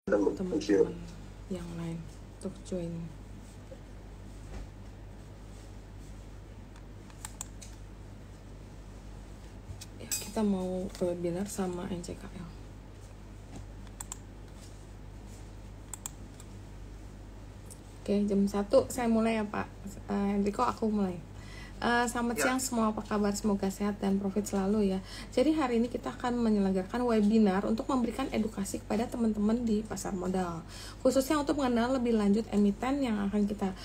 teman-teman yang lain untuk join. Ya, kita mau webinar sama NCKL. Oke, jam 1 saya mulai ya Pak Enrico, aku mulai. Selamat siang semua, apa kabar? Semoga sehat dan profit selalu ya. Jadi hari ini kita akan menyelenggarakan webinar untuk memberikan edukasi kepada teman-teman di pasar modal, khususnya untuk mengenal lebih lanjut emiten yang akan kita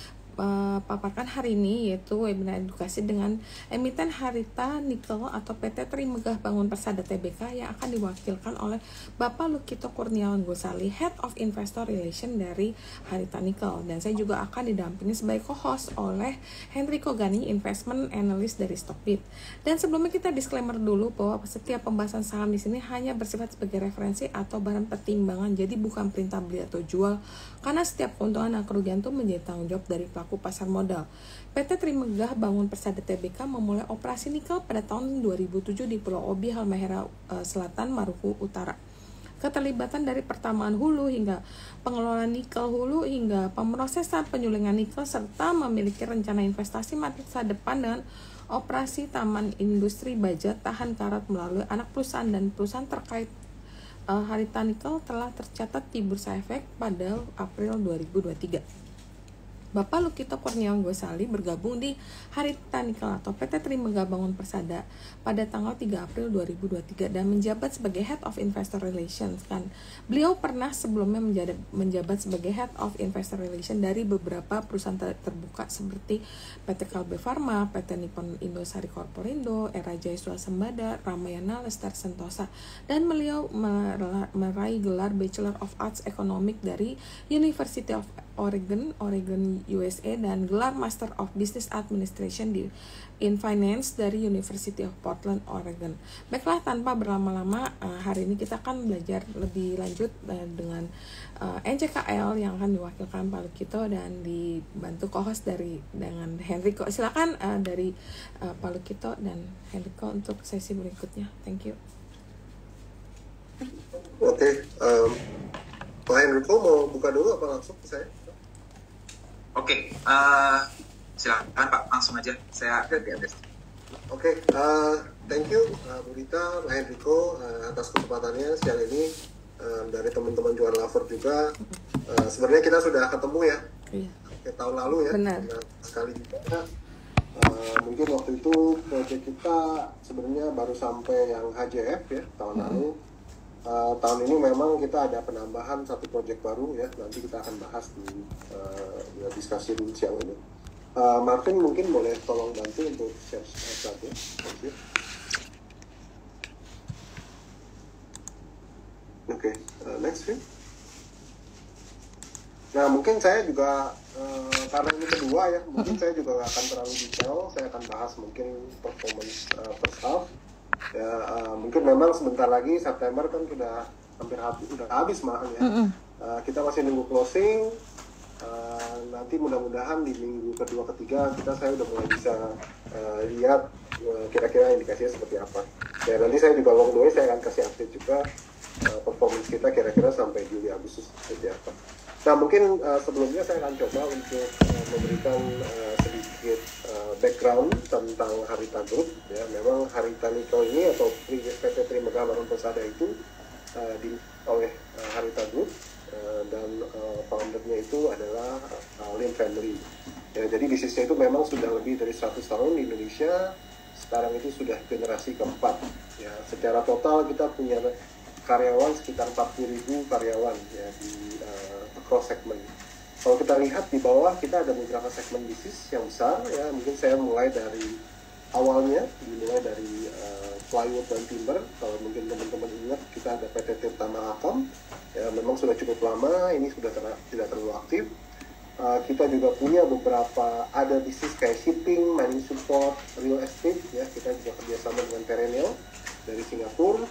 paparkan hari ini, yaitu webinar edukasi dengan emiten Harita Nikel atau PT Trimegah Bangun Persada Tbk yang akan diwakilkan oleh Bapak Lukito Kurniawan Gosali, Head of Investor Relation dari Harita Nikel, dan saya juga akan didampingi sebagai co-host oleh Henrico Gani, Investment Analyst dari Stockbit. Dan sebelumnya kita disclaimer dulu bahwa setiap pembahasan saham di sini hanya bersifat sebagai referensi atau bahan pertimbangan, jadi bukan perintah beli atau jual, karena setiap keuntungan dan kerugian itu menjadi tanggung jawab dari pelaku pasar modal. PT Trimegah Bangun Persada Tbk memulai operasi nikel pada tahun 2007 di Pulau Obi, Halmahera Selatan, Maluku Utara. Keterlibatan dari pertambangan hulu hingga pengelolaan nikel hulu hingga pemrosesan penyulingan nikel, serta memiliki rencana investasi masa depan dengan operasi taman industri baja tahan karat melalui anak perusahaan dan perusahaan terkait. Harita Nikel telah tercatat di Bursa Efek pada April 2023. Bapak Lukito Kurniawan Gosali bergabung di Harita Nikel atau PT Trimegah Bangun Persada pada tanggal 3 April 2023 dan menjabat sebagai Head of Investor Relations. Kan beliau pernah sebelumnya menjabat sebagai Head of Investor Relations dari beberapa perusahaan terbuka seperti PT Kalbe Pharma, PT Nippon Indosari Corporindo, Era Jaya Swasembada, Ramayana, Lestari Sentosa, dan beliau meraih gelar Bachelor of Arts Economic dari University of Oregon, USA, dan gelar Master of Business Administration in Finance dari University of Portland, Oregon. Baiklah, tanpa berlama-lama, hari ini kita akan belajar lebih lanjut dengan NCKL yang akan diwakilkan Pak Lukito dan dibantu co-host dengan Henrico. Silakan dari Pak Lukito dan Henrico untuk sesi berikutnya. Thank you. Oke, Pak Henrico mau buka dulu apa langsung ke saya? Oke, silakan Pak, langsung aja. Saya ganti address. Oke, thank you Bu Rita, Pak Henrico atas kesempatannya siang ini. Dari teman-teman juara lover juga. Sebenarnya kita sudah ketemu ya, kayak tahun lalu ya. Benar. Sekali juga. Mungkin waktu itu proyek kita sebenarnya baru sampai yang HJF ya tahun lalu. Tahun ini memang kita ada penambahan satu proyek baru ya, nanti kita akan bahas di diskusi dulu siang ini. Marvin mungkin boleh tolong bantu untuk share slide-nya. Thank you. Oke, next ya. Nah mungkin saya juga karena ini kedua ya, mungkin saya juga nggak akan terlalu detail. Saya akan bahas mungkin performance first half. Ya, mungkin memang sebentar lagi September kan sudah hampir habis malah ya. Kita masih nunggu closing. Nanti mudah-mudahan di minggu kedua ketiga saya udah mulai bisa lihat kira-kira indikasinya seperti apa. Ya nanti saya juga long the way saya akan kasih update juga performance kita kira-kira sampai Juli Agustus seperti apa. Nah mungkin sebelumnya saya akan coba untuk memberikan sedikit background tentang Harita Group ya. Memang Harita Nikel ini atau PT Trimegah Bangun Persada itu oleh Harita Group dan foundernya itu adalah Lin family ya. Jadi bisnisnya itu memang sudah lebih dari 100 tahun di Indonesia. Sekarang itu sudah generasi keempat ya. Secara total kita punya karyawan sekitar 40.000 karyawan ya di cross segment. Kalau kita lihat di bawah kita ada beberapa segmen bisnis yang besar ya. Mungkin saya mulai dari awalnya, dimulai dari plywood dan timber. Kalau mungkin teman-teman ingat kita ada PT Tirta Mahakam ya, memang sudah cukup lama, ini sudah tidak terlalu aktif. Kita juga punya beberapa ada bisnis kayak shipping, mining support, real estate ya. Kita juga kerjasama dengan Perennial dari Singapura.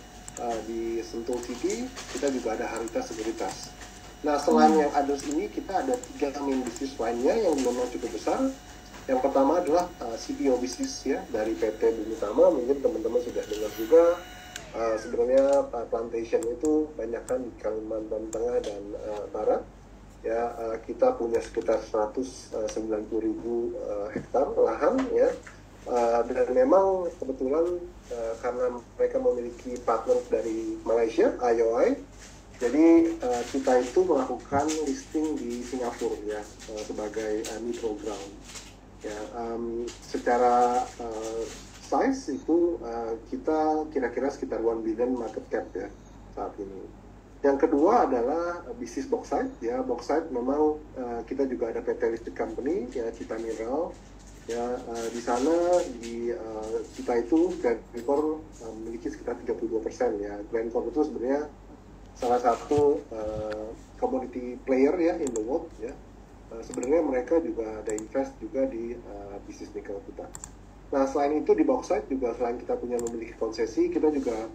Di Sentul City kita juga ada Harita Sekuritas. Nah selain yang others ini kita ada 3 main bisnis lainnya yang memang cukup besar. Yang pertama adalah CPO bisnis ya dari PT Bumi Tama, mungkin teman-teman sudah dengar juga. Sebenarnya plantation itu banyak kan di Kalimantan Tengah dan Barat. Ya, kita punya sekitar 190.000 hektar lahan ya. Dan memang kebetulan karena mereka memiliki partner dari Malaysia, IOI, jadi kita itu melakukan listing di Singapura ya sebagai neutral ground. Ya, secara size itu kita kira-kira sekitar 1 billion market cap ya saat ini. Yang kedua adalah bisnis bauxite ya. Bauxite memang kita juga ada PT listed company ya, Cita Mineral ya. Di sana kita itu Glencore memiliki sekitar 32% ya. Glencore itu sebenarnya salah satu commodity player ya in the world ya. Sebenarnya mereka juga ada invest juga di bisnis nikel kita. Nah, selain itu di bauxite juga, selain kita punya memiliki konsesi, kita juga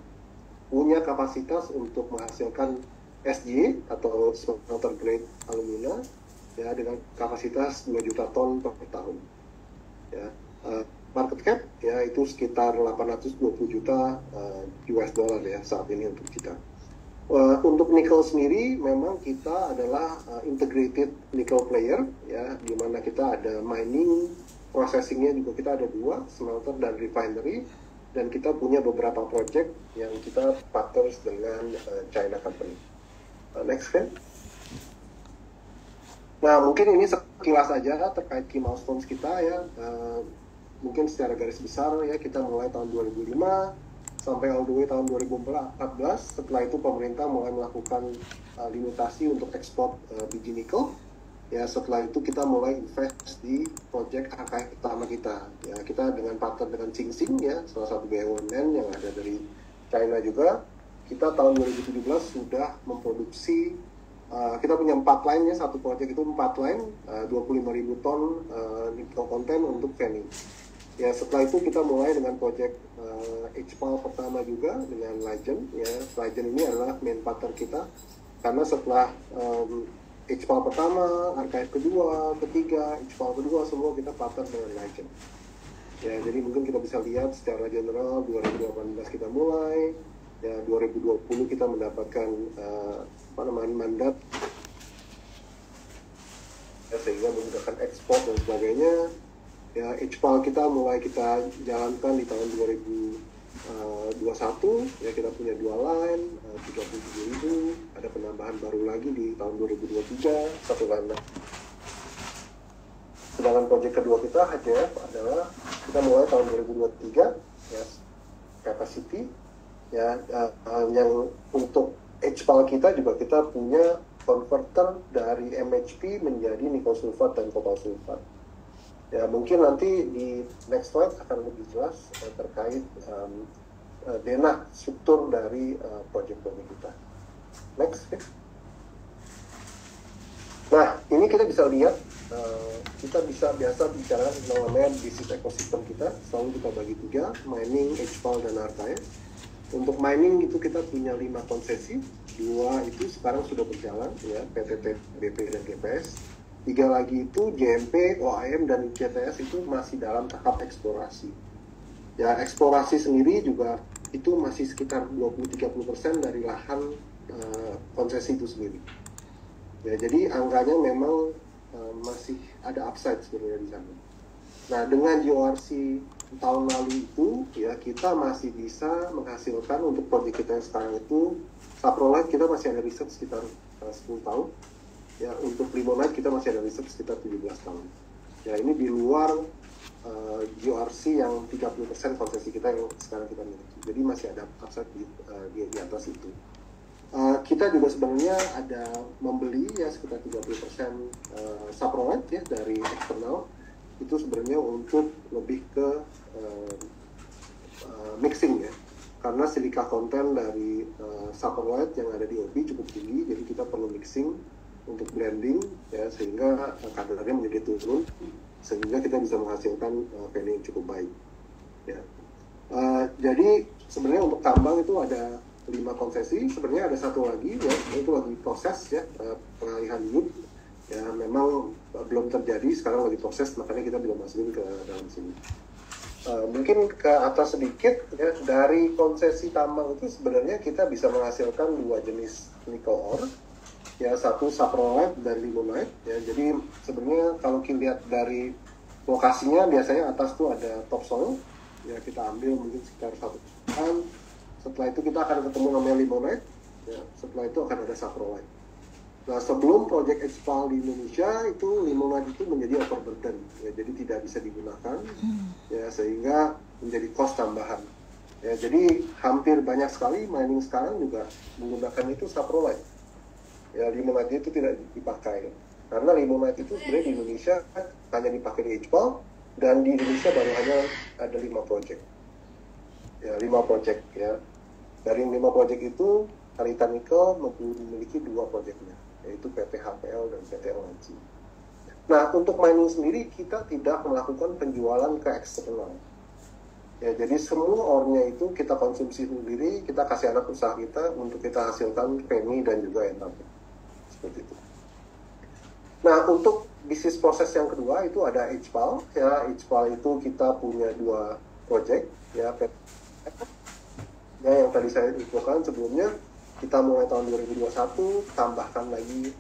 punya kapasitas untuk menghasilkan SG atau smelter grade alumina ya dengan kapasitas 2 juta ton per tahun. Ya, market cap ya itu sekitar 820 juta US dollar ya saat ini untuk kita. Untuk nikel sendiri memang kita adalah integrated nickel player ya, di mana kita ada mining, processingnya juga kita ada 2, smelter dan refinery. Dan kita punya beberapa project yang kita partners dengan China company. Next kan? Nah, mungkin ini sekilas saja terkait key milestones kita ya. Mungkin secara garis besar ya, kita mulai tahun 2005 sampai all the way tahun 2014. Setelah itu pemerintah mulai melakukan limitasi untuk ekspor biji nikel. Ya, setelah itu kita mulai invest di project AKF pertama kita. Ya, kita dengan partner dengan Tsingsing ya, salah satu BUMN yang ada dari China juga. Kita tahun 2017 sudah memproduksi, kita punya 4 line ya, satu project itu 4 line, 25.000 ton nikel konten untuk Fanny. Ya, setelah itu kita mulai dengan project HPAL pertama juga dengan Legend. Ya, Legend ini adalah main partner kita, karena setelah HPAL pertama, archive kedua, ketiga, HPAL kedua, semua kita partner dengan Legend. Ya, jadi mungkin kita bisa lihat secara general 2018 kita mulai, ya 2020 kita mendapatkan mandat, ya, sehingga memudahkan ekspor dan sebagainya. Ya, HPAL kita mulai kita jalankan di tahun 2021 ya, kita punya 2 line 37.000, ada penambahan baru lagi di tahun 2023 1 line. Sedangkan proyek kedua kita HCF adalah kita mulai tahun 2023 ya, capacity ya, yang untuk HPAL kita juga kita punya converter dari MHP menjadi nickel sulfat dan cobalt sulfat. Ya, mungkin nanti di next slide akan lebih jelas terkait denah struktur dari proyek-proyek kita. Next. Nah, ini kita bisa lihat, kita bisa biasa bicara namanya bisnis ekosistem kita, selalu kita bagi 3, mining, HPAL, dan archive. Untuk mining itu kita punya 5 konsesi, 2 itu sekarang sudah berjalan, ya, PTT, BP, dan GPS. 3 lagi itu JMP, OAM, dan CTS itu masih dalam tahap eksplorasi. Ya, eksplorasi sendiri juga itu masih sekitar 20-30% dari lahan konsesi itu sendiri. Ya, jadi angkanya memang masih ada upside sebenarnya di sana. Nah, dengan GORC tahun lalu itu, ya kita masih bisa menghasilkan untuk proyek kita yang sekarang itu, Saprolite kita masih ada riset sekitar 10 tahun. Ya, untuk Limonite kita masih ada riset sekitar 17 tahun. Ya, ini di luar GORC yang 30% konsesi kita yang sekarang kita miliki. Jadi masih ada upside di atas itu. Kita juga sebenarnya ada membeli ya sekitar 30% Saprolite ya dari eksternal. Itu sebenarnya untuk lebih ke mixing ya. Karena silika konten dari Saprolite yang ada di OB cukup tinggi, jadi kita perlu mixing untuk blending ya, sehingga kadarnya menjadi turun, sehingga kita bisa menghasilkan penny yang cukup baik ya. Jadi sebenarnya untuk tambang itu ada 5 konsesi, sebenarnya ada 1 lagi ya, itu lagi proses ya, pengalihan unit ya, memang belum terjadi, sekarang lagi proses, makanya kita belum masukin ke dalam sini. Mungkin ke atas sedikit ya, dari konsesi tambang itu sebenarnya kita bisa menghasilkan dua jenis nickel ore, ya, satu saprolite dan limonite ya. Jadi sebenarnya kalau kita lihat dari lokasinya, biasanya atas tuh ada topsoil ya, kita ambil mungkin sekitar 1 setelah itu kita akan ketemu namanya limonite ya, setelah itu akan ada saprolite. Nah, sebelum proyek Expal di Indonesia itu limonite itu menjadi overburden ya, jadi tidak bisa digunakan ya, sehingga menjadi cost tambahan ya. Jadi hampir banyak sekali mining sekarang juga menggunakan itu saprolite ya, limonite itu tidak dipakai karena limonite itu sebenarnya di Indonesia hanya dipakai di Expal, dan di Indonesia baru hanya ada 5 proyek ya, 5 proyek ya. Dari 5 proyek itu Arita Nickel memiliki 2 proyeknya, yaitu PT HPL dan PT ONC. Nah, untuk mining sendiri kita tidak melakukan penjualan ke eksternal. Ya, jadi semua ore-nya itu kita konsumsi sendiri, kita kasih anak usaha kita untuk kita hasilkan penny dan juga NPT. Seperti itu. Nah, untuk bisnis proses yang kedua itu ada HPAL. Ya, HPAL itu kita punya 2 proyek ya, yang tadi saya infokan sebelumnya. Kita mulai tahun 2021, tambahkan lagi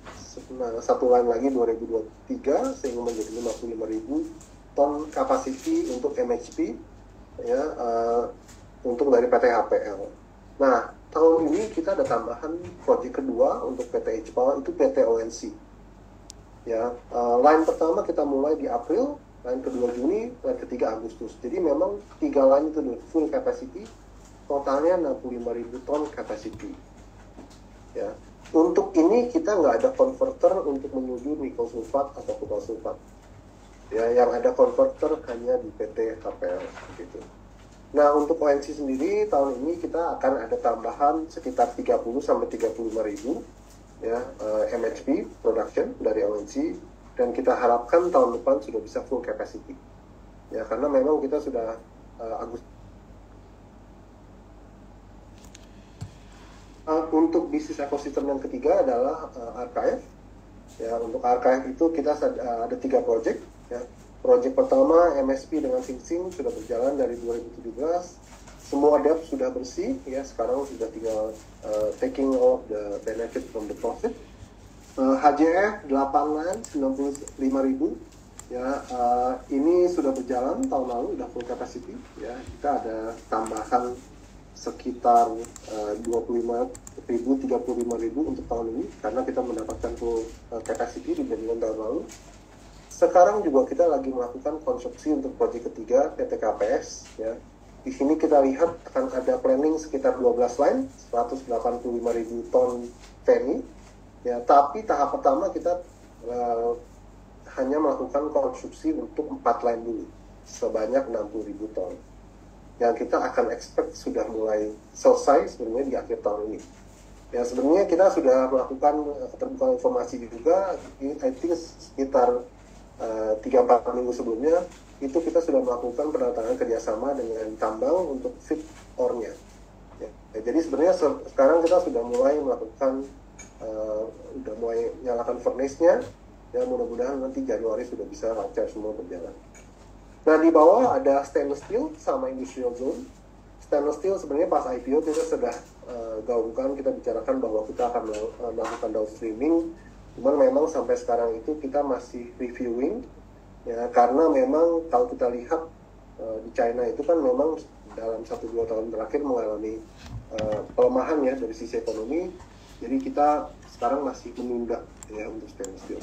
satu line lagi 2023, sehingga menjadi 55.000 ton kapasiti untuk MHP ya, untuk dari PT HPL. Nah, tahun ini kita ada tambahan proyek kedua untuk PT HPAL, itu PT ONC ya. Line pertama kita mulai di April, line kedua Juni, line ketiga Agustus. Jadi memang 3 line itu full capacity, totalnya 65.000 ton capacity ya. Untuk ini kita nggak ada converter untuk menuju nikel sulfat atau kobalt sulfat ya, yang ada converter hanya di PT HPL gitu. Nah, untuk ONC sendiri tahun ini kita akan ada tambahan sekitar 30 sampai 35.000 ya, MHP production dari ONC, dan kita harapkan tahun depan sudah bisa full capacity ya, karena memang kita sudah untuk bisnis ekosistem yang ketiga adalah archive ya. Untuk archive itu kita ada 3 proyek ya. Proyek pertama MSP dengan Sing Sing sudah berjalan dari 2017, semua debt sudah bersih ya, sekarang sudah tinggal taking all the benefit from the profit. HJF 8 line 95.000 ya, ini sudah berjalan tahun lalu, sudah full capacity ya. Kita ada tambahan sekitar 25.000, 35.000 untuk tahun ini karena kita mendapatkan full capacity dibandingkan tahun lalu. Sekarang juga kita lagi melakukan konstruksi untuk proyek ketiga PT KPS ya. Di sini kita lihat akan ada planning sekitar 12 line 185.000 ton penny ya, tapi tahap pertama kita hanya melakukan konstruksi untuk 4 line dulu sebanyak 60.000 ton yang kita akan expect sudah mulai selesai sebenarnya di akhir tahun ini. Ya, sebenarnya kita sudah melakukan keterbukaan informasi juga, I think sekitar 3-4 minggu sebelumnya itu kita sudah melakukan penandatangan kerjasama dengan tambang untuk fit ore-nya. Ya, jadi sebenarnya sekarang kita sudah mulai melakukan, sudah mulai nyalakan furnace-nya, ya mudah-mudahan nanti Januari sudah bisa lancar semua berjalan. Nah, di bawah ada stainless steel sama industrial zone. Stainless steel sebenarnya pas IPO kita sudah gaungkan, kita bicarakan bahwa kita akan melakukan downstreaming. Cuman memang sampai sekarang itu kita masih reviewing, ya, karena memang kalau kita lihat di China itu kan memang dalam 1-2 tahun terakhir mengalami pelemahan ya dari sisi ekonomi. Jadi kita sekarang masih menunda ya untuk stainless steel.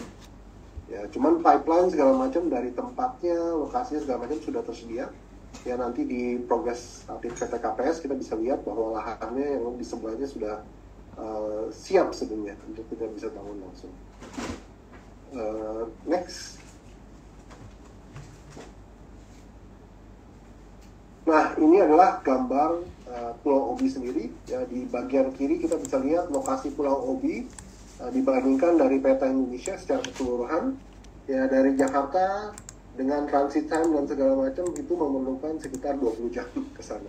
Ya, cuman pipeline segala macam dari tempatnya, lokasinya segala macam sudah tersedia. Ya, nanti di progress update PT KPS kita bisa lihat bahwa lahannya yang di sebelahnya sudah siap sebenarnya untuk kita bisa bangun langsung. Next. Nah, ini adalah gambar Pulau Obi sendiri. Ya, di bagian kiri kita bisa lihat lokasi Pulau Obi dibandingkan dari peta Indonesia secara keseluruhan. Ya, dari Jakarta dengan transit time dan segala macam itu memerlukan sekitar 20 jam ke sana.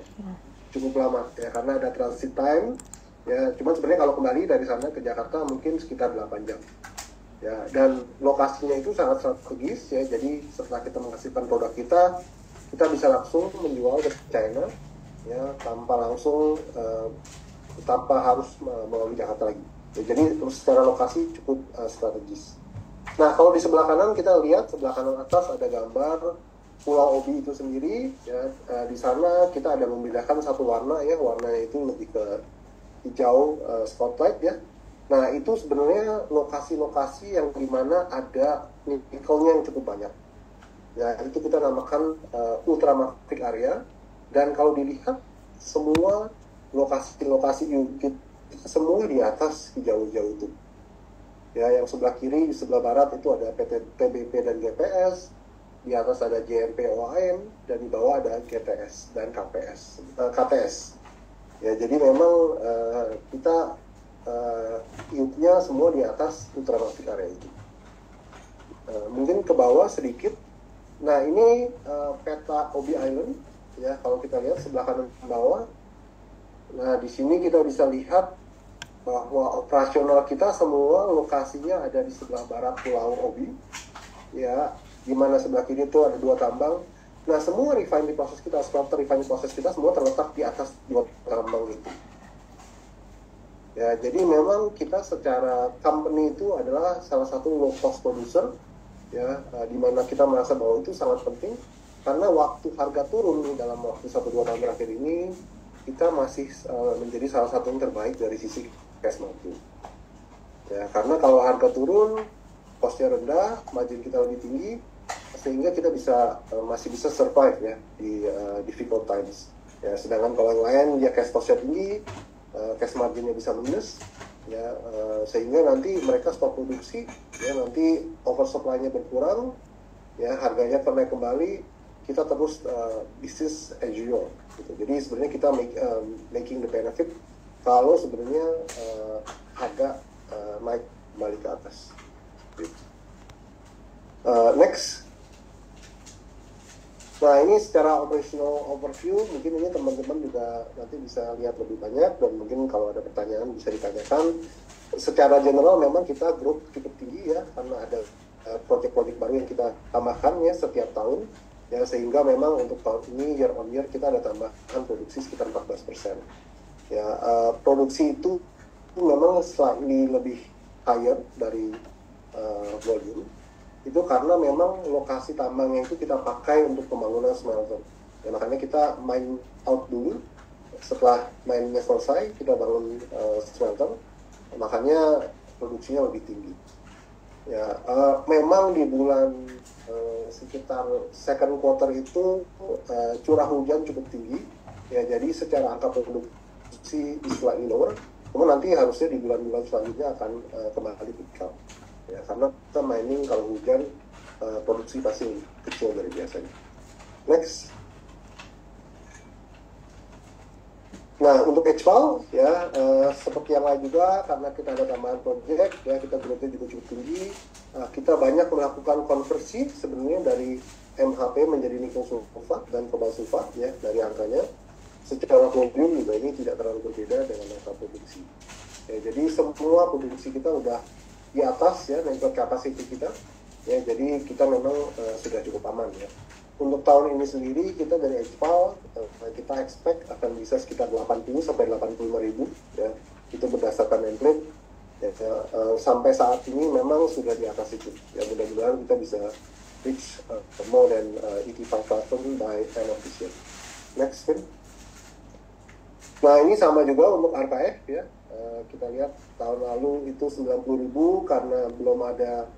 Cukup lama ya, karena ada transit time. Ya, cuma sebenarnya kalau kembali dari sana ke Jakarta mungkin sekitar 8 jam. Ya, dan lokasinya itu sangat strategis ya. Jadi setelah kita menghasilkan produk kita, kita bisa langsung menjual ke China ya tanpa langsung tanpa harus melalui Jakarta lagi. Ya, jadi secara lokasi cukup strategis. Nah, kalau di sebelah kanan kita lihat, sebelah kanan atas ada gambar Pulau Obi itu sendiri. Ya, di sana kita ada membedakan satu warna ya, warnanya itu lebih ke hijau spotlight ya. Nah, itu sebenarnya lokasi-lokasi yang dimana ada nikelnya yang cukup banyak. Ya, itu kita namakan ultramafic area. Dan kalau dilihat semua lokasi-lokasi unit semua di atas hijau-hijau itu. Ya, yang sebelah kiri, di sebelah barat itu ada PT TBP dan GPS, di atas ada JMP OAM, dan di bawah ada GTS dan KTS. Ya, jadi memang kita unitnya semua di atas ultramafic area itu. Mungkin ke bawah sedikit. Nah, ini peta Obi Island. Ya, kalau kita lihat sebelah kanan bawah. Nah, di sini kita bisa lihat bahwa operasional kita semua lokasinya ada di sebelah barat Pulau Obi, ya, di mana sebelah kiri itu ada 2 tambang. Nah, semua refinery proses kita, smelter refinery proses kita semua terletak di atas 2 tambang itu. Ya, jadi memang kita secara company itu adalah salah satu low cost producer, ya, di mana kita merasa bahwa itu sangat penting karena waktu harga turun dalam waktu 1-2 tahun terakhir ini kita masih menjadi salah satu yang terbaik dari sisi cash margin. Ya, karena kalau harga turun, cost-nya rendah, margin kita lebih tinggi, sehingga kita masih bisa survive ya di difficult times. Ya, sedangkan kalau yang lain dia cash cost-nya tinggi, cash margin-nya bisa minus, ya, sehingga nanti mereka stop produksi, ya, nanti oversupply-nya berkurang, ya, harganya naik kembali, kita terus business as usual. Gitu. Jadi sebenarnya kita making the benefit kalau sebenarnya harga naik kembali ke atas. Gitu. Next. Nah, ini secara operational overview, mungkin ini teman-teman juga nanti bisa lihat lebih banyak, dan mungkin kalau ada pertanyaan bisa ditanyakan. Secara general memang kita growth cukup tinggi ya, karena ada project-project baru yang kita tambahkan ya setiap tahun. Ya, sehingga memang untuk tahun ini year on year kita ada tambahan produksi sekitar 14%. Ya, produksi itu memang slightly lebih higher dari volume. Itu karena memang lokasi tambangnya itu kita pakai untuk pembangunan smelter. Ya, makanya kita mine out dulu. Setelah mine-nya selesai, kita bangun smelter. Makanya produksinya lebih tinggi. Ya, memang di bulan sekitar second quarter itu curah hujan cukup tinggi. Ya, jadi secara angka produksi slightly lower. Namun nanti harusnya di bulan-bulan selanjutnya akan kembali pick up. Ya, karena kita mining kalau hujan produksi pasti kecil dari biasanya. Next. Nah, untuk HPAL ya seperti yang lain juga, karena kita ada tambahan project ya, kita growth-nya juga cukup tinggi. Kita banyak melakukan konversi sebenarnya dari MHP menjadi nikel sulfat dan kobalt sulfat ya dari angkanya. Secara volume juga ini tidak terlalu berbeda dengan angka produksi. Ya, jadi semua produksi kita udah di atas ya nameplate capacity kita. Ya, jadi kita memang sudah cukup aman ya. Untuk tahun ini sendiri kita dari HPAL kita expect akan bisa sekitar 80 sampai 85 ribu ya. Itu berdasarkan nameplate. Ya, sampai saat ini memang sudah di atas itu. Ya, mudah-mudahan kita bisa reach more than 85,000 by end of this year. Next, Vin. Nah, ini sama juga untuk RKF ya. Kita lihat tahun lalu itu 90.000 karena belum ada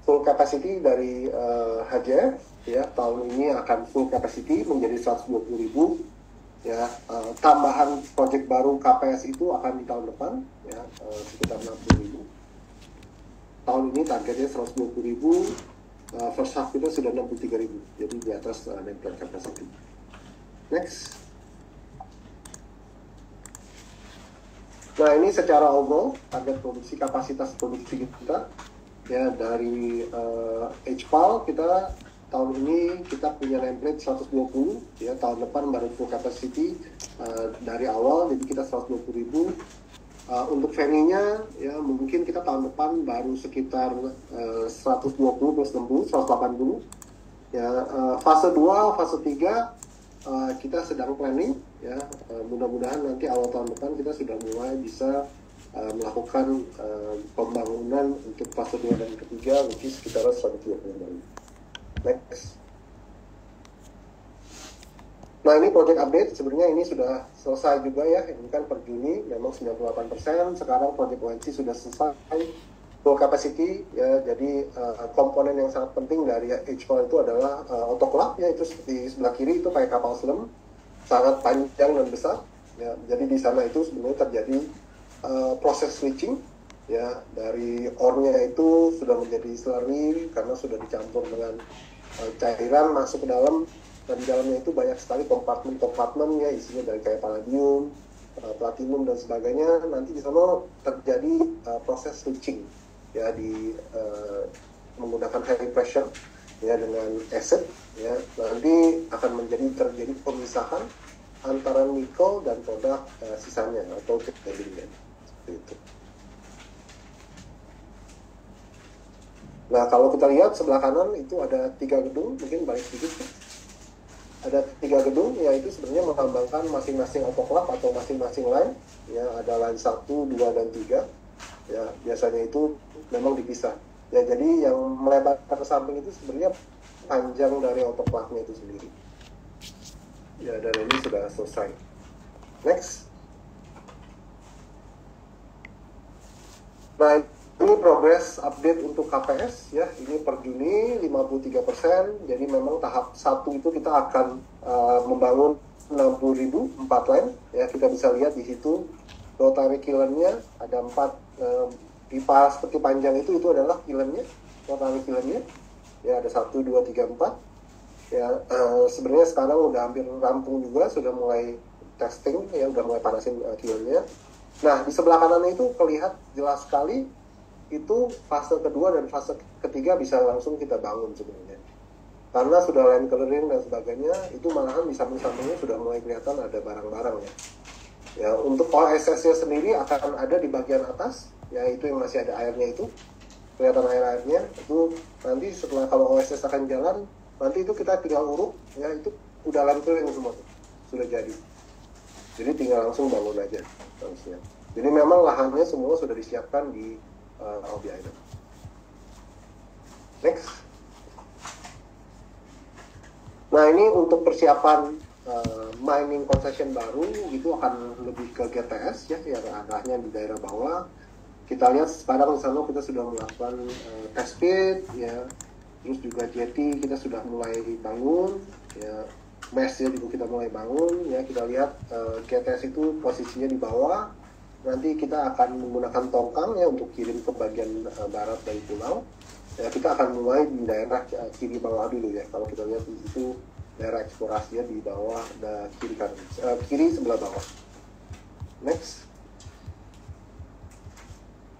full capacity dari HJF ya. Tahun ini akan full capacity menjadi 120.000 ya. Tambahan project baru KPS itu akan di tahun depan ya, sekitar 60.000. Tahun ini targetnya 120.000, first half kita sudah 63.000, jadi di atas nameplate capacity. Next. Nah, ini secara overall target produksi, kapasitas produksi kita ya dari HPAL kita tahun ini kita punya nameplate 120 ya, tahun depan baru full capacity dari awal, jadi kita 120.000. Untuk venue-nya ya mungkin kita tahun depan baru sekitar 120 plus 60, 180 Ya, fase 2, fase 3 kita sedang planning ya. Mudah-mudahan nanti awal tahun depan kita sudah mulai bisa melakukan pembangunan untuk fase 2 dan ketiga, which is sekitar 120 miliar. Next. Nah, ini project update, sebenarnya ini sudah selesai juga ya, ini kan per Juni memang 98%, sekarang project ONC sudah selesai, full capacity ya, jadi komponen yang sangat penting dari HPAL itu adalah autoclave ya, itu di sebelah kiri itu kayak kapal selam, sangat panjang dan besar ya, jadi di sana itu sebenarnya terjadi proses switching ya, dari ore-nya itu sudah menjadi slurry karena sudah dicampur dengan cairan masuk ke dalam, dan di dalamnya itu banyak sekali kompartemen ya, isinya dari kayak palladium, platinum dan sebagainya. Nanti di sana terjadi proses switching ya, di menggunakan high pressure ya dengan acid ya, nanti akan terjadi pemisahan antara nikel dan produk sisanya atau titanium seperti itu. Nah, kalau kita lihat sebelah kanan itu ada 3 gedung, mungkin balik sedikit. Ada 3 gedung, yaitu sebenarnya melambangkan masing-masing autoclave atau masing-masing line. Ya, ada line 1, 2, dan 3. Ya, biasanya itu memang dipisah. Ya, jadi yang melebar ke samping itu sebenarnya panjang dari autoclave-nya itu sendiri. Ya, dan ini sudah selesai. Next. Nah, ini progress update untuk KPS ya, ini per Juni 53%, jadi memang tahap 1 itu kita akan membangun 60.000 4 line ya, kita bisa lihat di situ rotary kiln-nya ada 4 pipa seperti panjang itu adalah kiln-nya, rotary kiln-nya ya, ada 1, 2, 3, 4 ya. Sebenarnya sekarang udah hampir rampung juga, sudah mulai testing ya, udah mulai panasin kiln-nya. Nah, di sebelah kanan itu terlihat jelas sekali itu fase kedua dan fase ketiga bisa langsung kita bangun sebenarnya, karena sudah line coloring dan sebagainya, itu malahan di samping-sampingnya sudah mulai kelihatan ada barang-barang ya. Ya, untuk OSS-nya sendiri akan ada di bagian atas ya, itu yang masih ada airnya, itu kelihatan air-airnya itu. Nanti setelah kalau OSS akan jalan, nanti itu kita tinggal uruk ya, itu udah line coloring semua tuh, sudah jadi tinggal langsung bangun aja harusnya. Jadi memang lahannya semua sudah disiapkan di Albi Island. Next. Nah, ini untuk persiapan mining concession baru itu akan lebih ke GTS ya, yang arahnya di daerah bawah. Kita lihat sekarang di sana kita sudah melakukan test pit ya, terus juga jetty kita sudah mulai bangun ya, mesh-nya juga kita mulai bangun ya. Kita lihat GTS itu posisinya di bawah. Nanti kita akan menggunakan tongkang ya untuk kirim ke bagian barat dari pulau. Ya, kita akan mulai di daerah kiri bawah dulu ya. Kalau kita lihat itu daerah eksplorasinya di bawah, kiri kanan, kiri sebelah bawah. Next.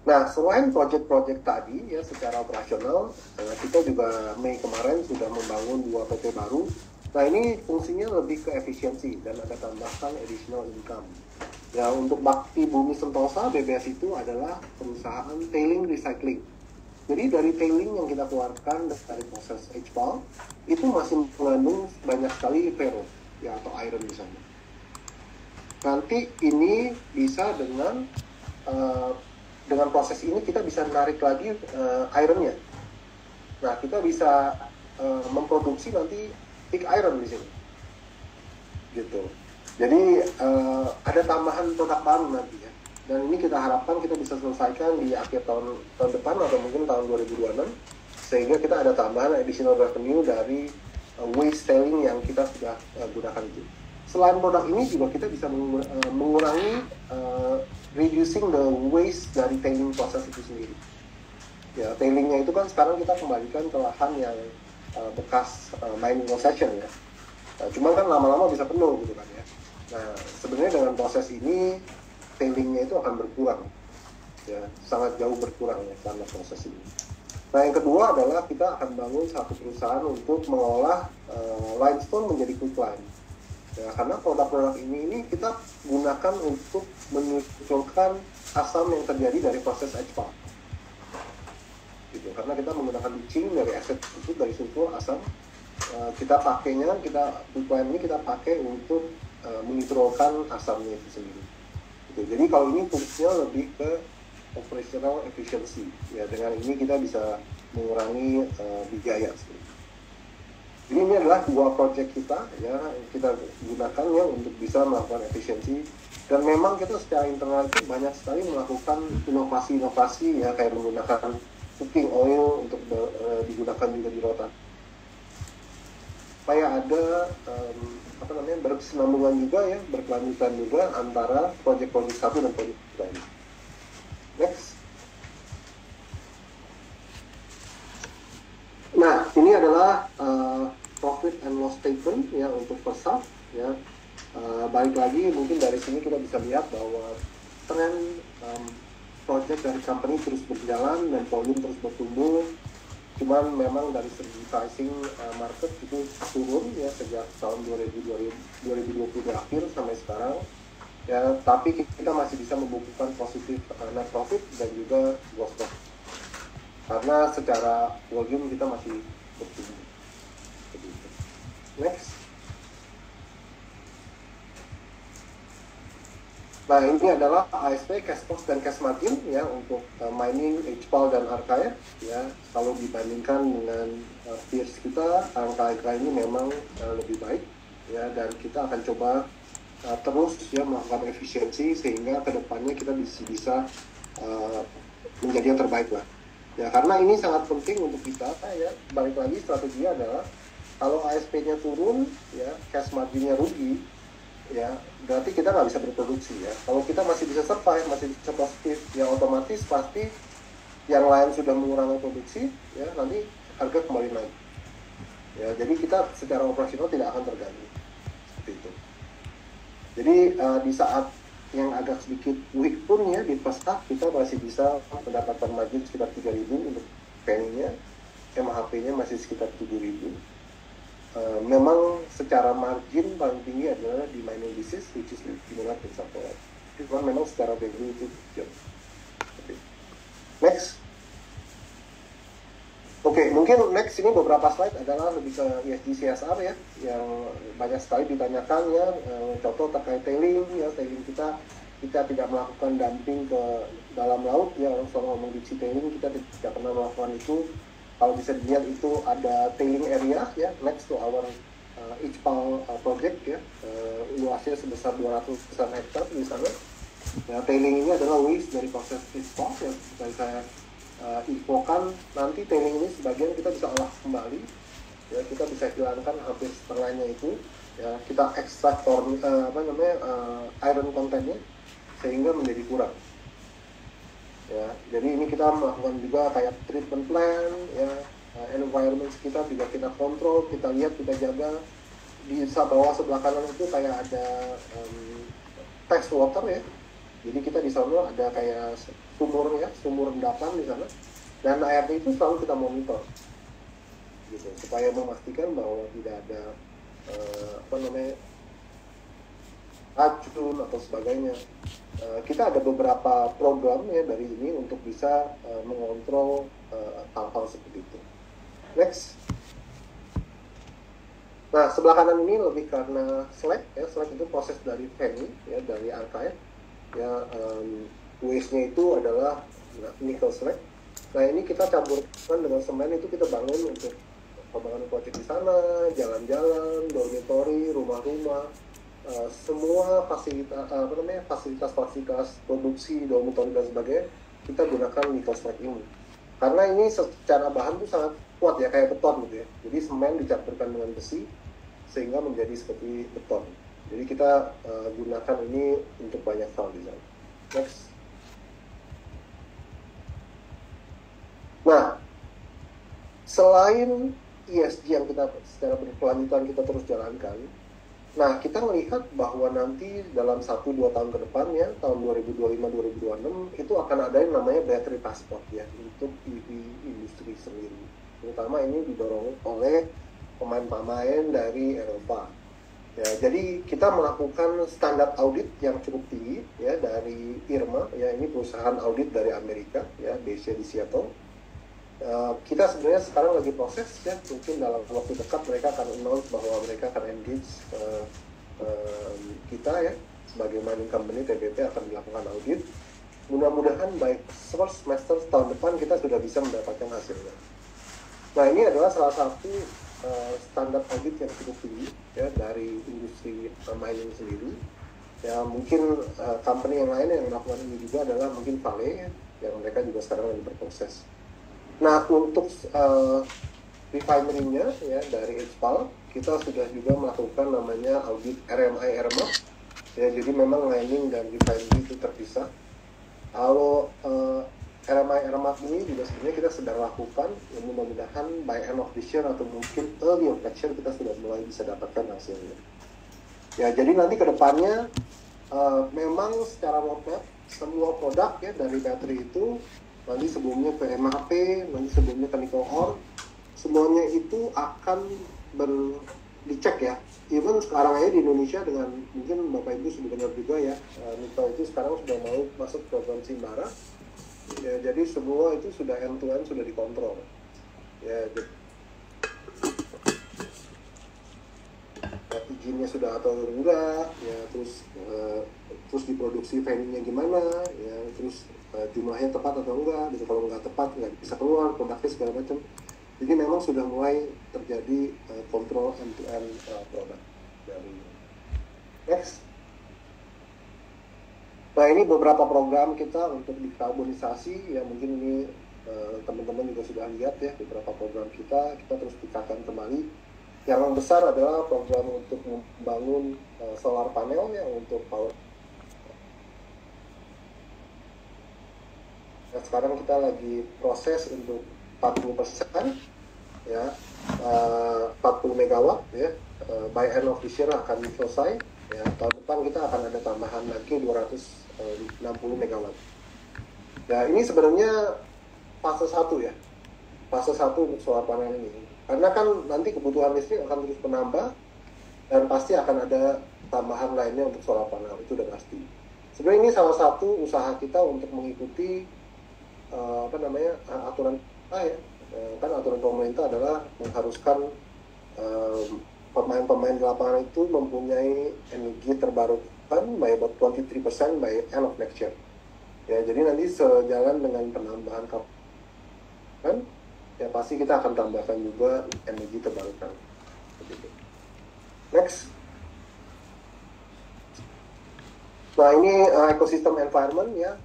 Nah, selain proyek-proyek tadi ya secara operasional, kita juga Mei kemarin sudah membangun 2 PT baru. Nah, ini fungsinya lebih ke efisiensi dan ada tambahan additional income. Ya, untuk Bakti Bumi Sentosa, BBS itu adalah perusahaan tailing recycling. Jadi dari tailing yang kita keluarkan dari proses HPAL, itu masih mengandung banyak sekali ferro ya, atau iron di sana. Nanti ini bisa dengan proses ini kita bisa menarik lagi ironnya. Nah, kita bisa memproduksi nanti pig iron di sini. Gitu. Jadi ada tambahan produk baru nanti ya, dan ini kita harapkan kita bisa selesaikan di akhir tahun depan atau mungkin tahun 2026, sehingga kita ada tambahan additional revenue dari waste tailing yang kita sudah gunakan itu. Selain produk ini juga kita bisa mengurangi reducing the waste dari tailing proses itu sendiri. Ya, tailingnya itu kan sekarang kita kembalikan ke lahan yang bekas mining concession ya. Cuman kan lama-lama bisa penuh gitu kan ya. Nah, sebenarnya dengan proses ini tailingnya itu akan berkurang ya, sangat jauh berkurang ya karena proses ini. Nah, yang kedua adalah kita akan bangun satu perusahaan untuk mengolah limestone menjadi quicklime ya, karena produk-produk ini kita gunakan untuk menunjukkan asam yang terjadi dari proses HPAL gitu, karena kita menggunakan leaching dari aset itu, dari sulfur asam kita pipeline ini kita pakai untuk monitorkan asamnya itu sendiri. Gitu. Jadi kalau ini fungsinya lebih ke operational efficiency. Ya, dengan ini kita bisa mengurangi biaya. Jadi ini adalah dua project kita, ya, kita gunakan ya untuk bisa melakukan efisiensi. Dan memang kita secara internal itu banyak sekali melakukan inovasi-inovasi, ya, kayak menggunakan cooking oil untuk digunakan juga di rotan. Supaya ada berkesinambungan juga, ya, berkelanjutan juga antara project-project satu dan project lain. Next. Nah, ini adalah profit and loss statement ya untuk first half, ya. Balik lagi mungkin dari sini kita bisa lihat bahwa tren project dari company terus berjalan dan volume terus bertumbuh. Cuman memang dari segi pricing market itu turun ya sejak tahun 2020 akhir sampai sekarang. Ya, tapi kita masih bisa membukukan positif net profit dan juga gross profit. Karena secara volume kita masih bertumbuh. Next. Nah, ini adalah ASP, cash cost dan cash margin ya untuk mining, HPAL dan Archive ya. Kalau dibandingkan dengan peers kita, angka-angka ini memang lebih baik ya, dan kita akan coba terus ya melakukan efisiensi sehingga kedepannya kita bisa menjadi yang terbaik lah. Ya, karena ini sangat penting untuk kita ya. Balik lagi strategi adalah kalau ASP-nya turun ya, cash margin-nya rugi ya, berarti kita nggak bisa berproduksi ya. Kalau kita masih bisa survive, masih bisa positif, ya otomatis pasti yang lain sudah mengurangi produksi ya, nanti harga kembali naik. Ya, jadi kita secara operasional tidak akan terganggu seperti itu. Jadi di saat yang agak sedikit weak pun ya di first half kita masih bisa mendapatkan margin sekitar 3.000 untuk penny-nya, MHP-nya masih sekitar 7.000. Memang secara margin paling tinggi adalah di mining business, which is similar to Sapphire. Cuma memang secara value itu jauh. Next. Oke, mungkin next ini beberapa slide adalah lebih ke ESG CSR ya, yang banyak sekali ditanyakan ya. Contoh terkait tailing ya, tailing kita tidak melakukan dumping ke dalam laut ya. Orang selalu ngomong di tailing, kita tidak pernah melakukan itu. Kalau bisa dilihat itu ada tailing area ya, next to our HPAL project ya, luasnya sebesar 200 hektar di sana. Ya, tailing ini adalah waste dari proses HPAL yang seperti saya infokan. Nanti tailing ini sebagian kita bisa olah kembali, ya, kita bisa hilangkan hampir setengahnya itu, ya, kita ekstrak iron contentnya sehingga menjadi kurang. Ya, jadi ini kita melakukan juga kayak treatment plan ya, environment kita juga kita kontrol, kita lihat, kita jaga. Di bawah sebelah kanan itu kayak ada test water ya, jadi kita di sana ada kayak sumur ya, sumur endapan di sana, dan airnya itu selalu kita monitor gitu supaya memastikan bahwa tidak ada racun atau sebagainya. Kita ada beberapa program ya dari ini untuk bisa mengontrol hal-hal seperti itu. Next. Nah, sebelah kanan ini lebih karena slag ya, slag itu proses dari penny ya, dari archive ya. Waste-nya itu adalah nickel slag. Nah, ini kita campurkan dengan semen, itu kita bangun untuk pembangunan project di sana, jalan-jalan, dormitory, rumah-rumah. Semua fasilitas produksi, dormitory dan sebagainya kita gunakan nickel slag ini karena ini secara bahan tuh sangat kuat ya, kayak beton gitu ya. Jadi semen dicampurkan dengan besi sehingga menjadi seperti beton. Jadi kita gunakan ini untuk banyak hal di sana. Next. Nah, selain ESG yang kita secara berkelanjutan kita terus jalankan, nah, kita melihat bahwa nanti dalam 1-2 tahun ke depan ya, tahun 2025-2026 itu akan ada yang namanya battery passport ya untuk EV industri sendiri. Terutama ini didorong oleh pemain-pemain dari Eropa. Ya, jadi kita melakukan standar audit yang cukup tinggi ya dari IRMA ya, ini perusahaan audit dari Amerika ya, base di Seattle. kita sebenarnya sekarang lagi proses ya, mungkin dalam waktu dekat mereka akan announce bahwa mereka akan engage kita ya sebagai mining company. TBP akan melakukan audit. Mudah-mudahan baik first semester tahun depan kita sudah bisa mendapatkan hasilnya. Nah, ini adalah salah satu standar audit yang cukup tinggi ya dari industri mining sendiri. Ya mungkin company yang lain yang melakukan ini juga adalah mungkin Vale ya, yang mereka juga sekarang lagi berproses. Nah, untuk refinery-nya ya dari HPAL kita sudah juga melakukan namanya audit RMI RMAP ya, jadi memang mining dan refinery itu terpisah. Kalau RMI RMAP ini juga sebenarnya kita sedang lakukan, ya, mudah-mudahan by end of this year atau mungkin early of next year kita sudah mulai bisa dapatkan hasilnya. Ya, jadi nanti ke depannya memang secara roadmap semua produk ya dari baterai itu nanti sebelumnya ke MHP, nanti sebelumnya ke nickel ore, semuanya itu akan dicek ya. Even sekarang aja di Indonesia dengan mungkin Bapak Ibu sudah dengar juga ya, nikel itu sekarang sudah mau masuk program Simbara. Ya, jadi semua itu sudah end to end sudah dikontrol. Ya, izinnya sudah atau enggak, ya terus diproduksi venue-nya gimana, ya terus jumlahnya tepat atau enggak, gitu. Kalau nggak tepat nggak bisa keluar produknya segala macam. Jadi memang sudah mulai terjadi kontrol end to end produk dari next. Nah, ini beberapa program kita untuk dekarbonisasi ya, mungkin ini teman-teman juga sudah lihat ya beberapa program kita terus tingkatkan kembali. Yang besar adalah program untuk membangun solar panel ya untuk power. Nah, sekarang kita lagi proses untuk 40% ya, 40 megawatt ya, by end of this year akan selesai ya. Tahun depan kita akan ada tambahan lagi 260 megawatt. Ya, ini sebenarnya fase 1 ya, fase 1 untuk solar panel ini. Karena kan nanti kebutuhan listrik akan terus menambah dan pasti akan ada tambahan lainnya untuk solar panel, itu udah pasti. Sebenarnya ini salah satu usaha kita untuk mengikuti aturan ya. Kan aturan pemerintah adalah mengharuskan pemain-pemain di lapangan itu mempunyai energi terbarukan by about 23% by end of next year. Ya, jadi nanti sejalan dengan penambahan kan ya pasti kita akan tambahkan juga energi terbarukan. Next. Nah, ini ekosistem environment ya.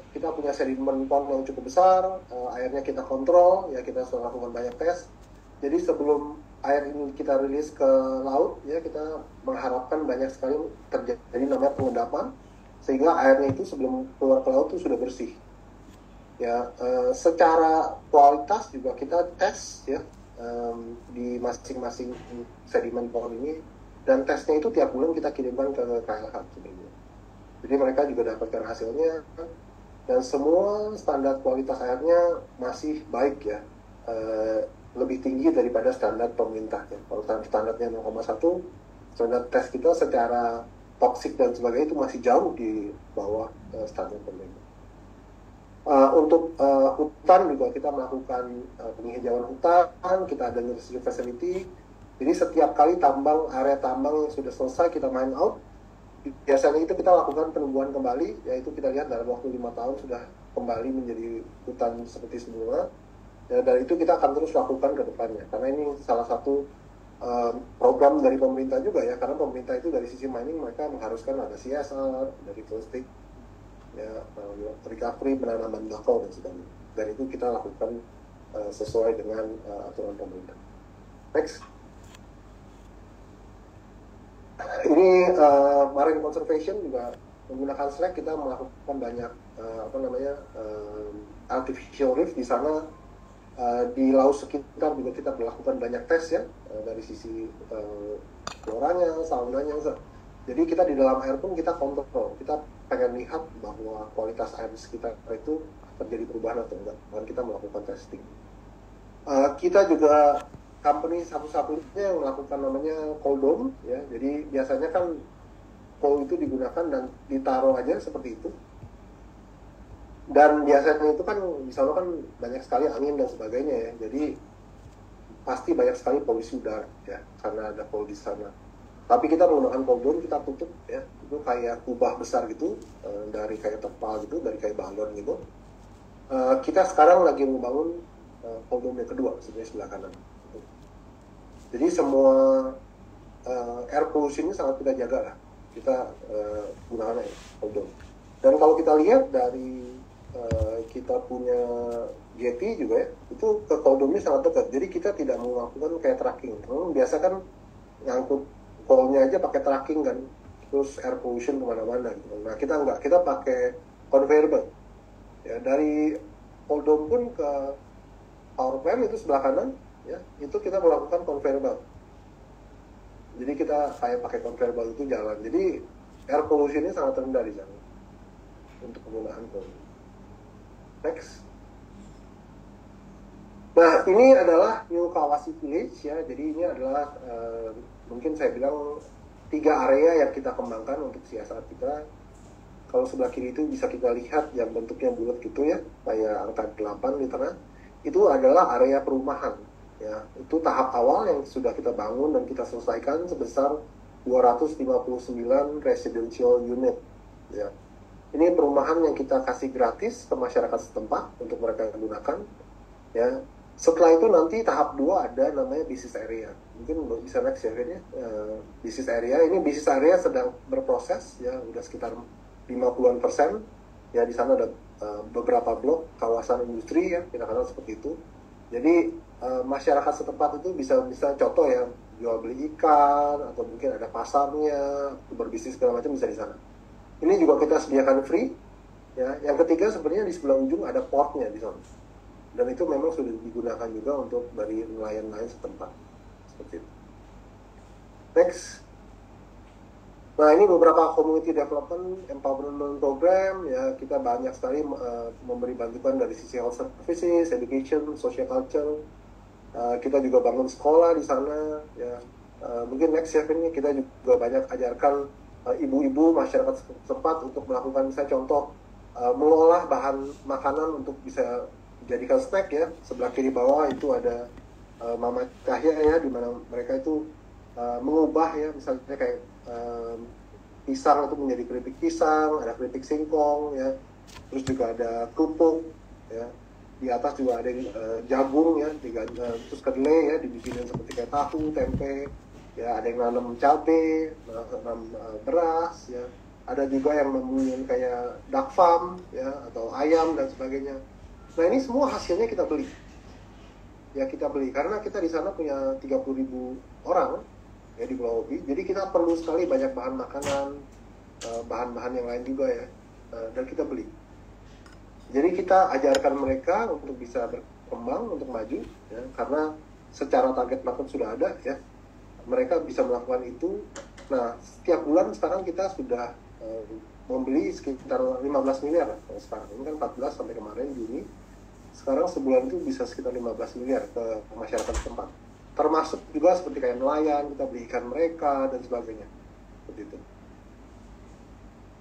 Kita punya sediment pond yang cukup besar, airnya kita kontrol, ya kita sudah lakukan banyak tes. Jadi sebelum air ini kita rilis ke laut, ya kita mengharapkan banyak sekali terjadi namanya pengendapan, sehingga airnya itu sebelum keluar ke laut itu sudah bersih. Ya, secara kualitas juga kita tes ya di masing-masing sediment pond ini, dan tesnya itu tiap bulan kita kirimkan ke KLH sebenarnya. Jadi mereka juga dapatkan hasilnya dan semua standar kualitas airnya masih baik ya, lebih tinggi daripada standar pemerintah ya. Kalau standarnya 0,1, standar tes kita secara toksik dan sebagainya itu masih jauh di bawah standar pemerintah. Untuk hutan juga kita melakukan penghijauan hutan, kita ada nursery facility. Jadi setiap kali area tambang sudah selesai kita mine out, biasanya itu kita lakukan penumbuhan kembali, yaitu kita lihat dalam waktu 5 tahun sudah kembali menjadi hutan seperti semula. Dan itu kita akan terus lakukan ke depannya, karena ini salah satu program dari pemerintah juga ya, karena pemerintah itu dari sisi mining mereka mengharuskan ada CSR, dari plastik, ya, recovery, penanaman bakau dan sebagainya. Dan itu kita lakukan sesuai dengan aturan pemerintah. Next. Ini marine conservation juga menggunakan Slack, kita melakukan banyak artificial reef di sana, di laut sekitar juga kita melakukan banyak tes ya, dari sisi floranya, saunanya. Jadi kita di dalam air pun kita kontrol, kita pengen lihat bahwa kualitas air sekitar itu terjadi perubahan atau enggak, dan kita melakukan testing. Kita juga company satu-satunya yang melakukan namanya cold dome ya. Jadi biasanya kan coal itu digunakan dan ditaruh aja seperti itu. Dan biasanya itu kan di sana kan banyak sekali angin dan sebagainya ya, jadi pasti banyak sekali polusi udara ya karena ada polusi di sana. Tapi kita menggunakan cold dome, kita tutup ya, itu kayak kubah besar gitu, dari kayak terpal gitu, dari kayak balon gitu. Kita sekarang lagi membangun cold dome yang kedua sebenarnya sebelah kanan. Jadi semua air pollution ini sangat kita jaga lah, kita gunakan cold dome. Dan kalau kita lihat dari kita punya Getty juga ya, itu ke cold dome ini sangat dekat. Jadi kita tidak melakukan kayak tracking. Biasa kan ngangkut coalnya aja pakai tracking kan, terus air pollution kemana-mana gitu. Nah kita enggak, kita pakai conveyor belt. Ya, dari cold dome pun ke power plant itu sebelah kanan, ya itu kita melakukan conveyor belt. Jadi kita kayak pakai conveyor belt itu jalan. Jadi air pollution ini sangat rendah di sana untuk penggunaan coal. Next. Nah, ini adalah New Kawasi Village ya. Jadi ini adalah mungkin saya bilang 3 area yang kita kembangkan untuk CSR kita. Kalau sebelah kiri itu bisa kita lihat yang bentuknya bulat gitu ya, kayak angka 8 di tengah. Itu adalah area perumahan ya. Itu tahap awal yang sudah kita bangun dan kita selesaikan sebesar 259 residential unit ya. Ini perumahan yang kita kasih gratis ke masyarakat setempat untuk mereka gunakan ya. Setelah itu nanti tahap 2 ada namanya business area. Mungkin bisa next ya, business area. Ini business area sedang berproses ya, udah sekitar 50% ya. Di sana ada beberapa blok kawasan industri ya, kira-kira seperti itu. Jadi masyarakat setempat itu bisa contoh ya, jual beli ikan atau mungkin ada pasarnya, berbisnis segala macam bisa di sana. Ini juga kita sediakan free ya. Yang ketiga sebenarnya di sebelah ujung ada portnya di sana. Dan itu memang sudah digunakan juga untuk dari nelayan-nelayan setempat. Seperti itu. Next. Nah, ini beberapa community development empowerment program ya. Kita banyak sekali memberi bantuan dari sisi health services, education, social culture. Kita juga bangun sekolah di sana ya. Mungkin next ya, ini kita juga banyak ajarkan ibu-ibu masyarakat setempat untuk melakukan, misalnya contoh mengolah bahan makanan untuk bisa dijadikan snack ya. Sebelah kiri bawah itu ada Mama Cahya ya, di mana mereka itu mengubah ya, misalnya kayak pisang itu menjadi keripik pisang, ada keripik singkong ya, terus juga ada kerupuk ya, di atas juga ada jagung ya, terus kedelai ya dibikinin seperti kayak tahu, tempe ya, ada yang nanam cabai, nanam beras ya, ada juga yang mempunyai kayak duck farm ya, atau ayam dan sebagainya. Nah ini semua hasilnya kita beli ya, kita beli karena kita di sana punya 30.000 orang ya di Pulau Obi. Jadi kita perlu sekali banyak bahan makanan, bahan-bahan yang lain juga ya, dan kita beli. Jadi kita ajarkan mereka untuk bisa berkembang, untuk maju ya, karena secara target market sudah ada ya, mereka bisa melakukan itu. Nah setiap bulan sekarang kita sudah membeli sekitar 15 miliar sekarang. Ini kan 14 sampai kemarin Juni. Sekarang sebulan itu bisa sekitar 15 miliar ke masyarakat setempat. Termasuk juga seperti kayak nelayan, kita beli ikan mereka dan sebagainya. Seperti itu.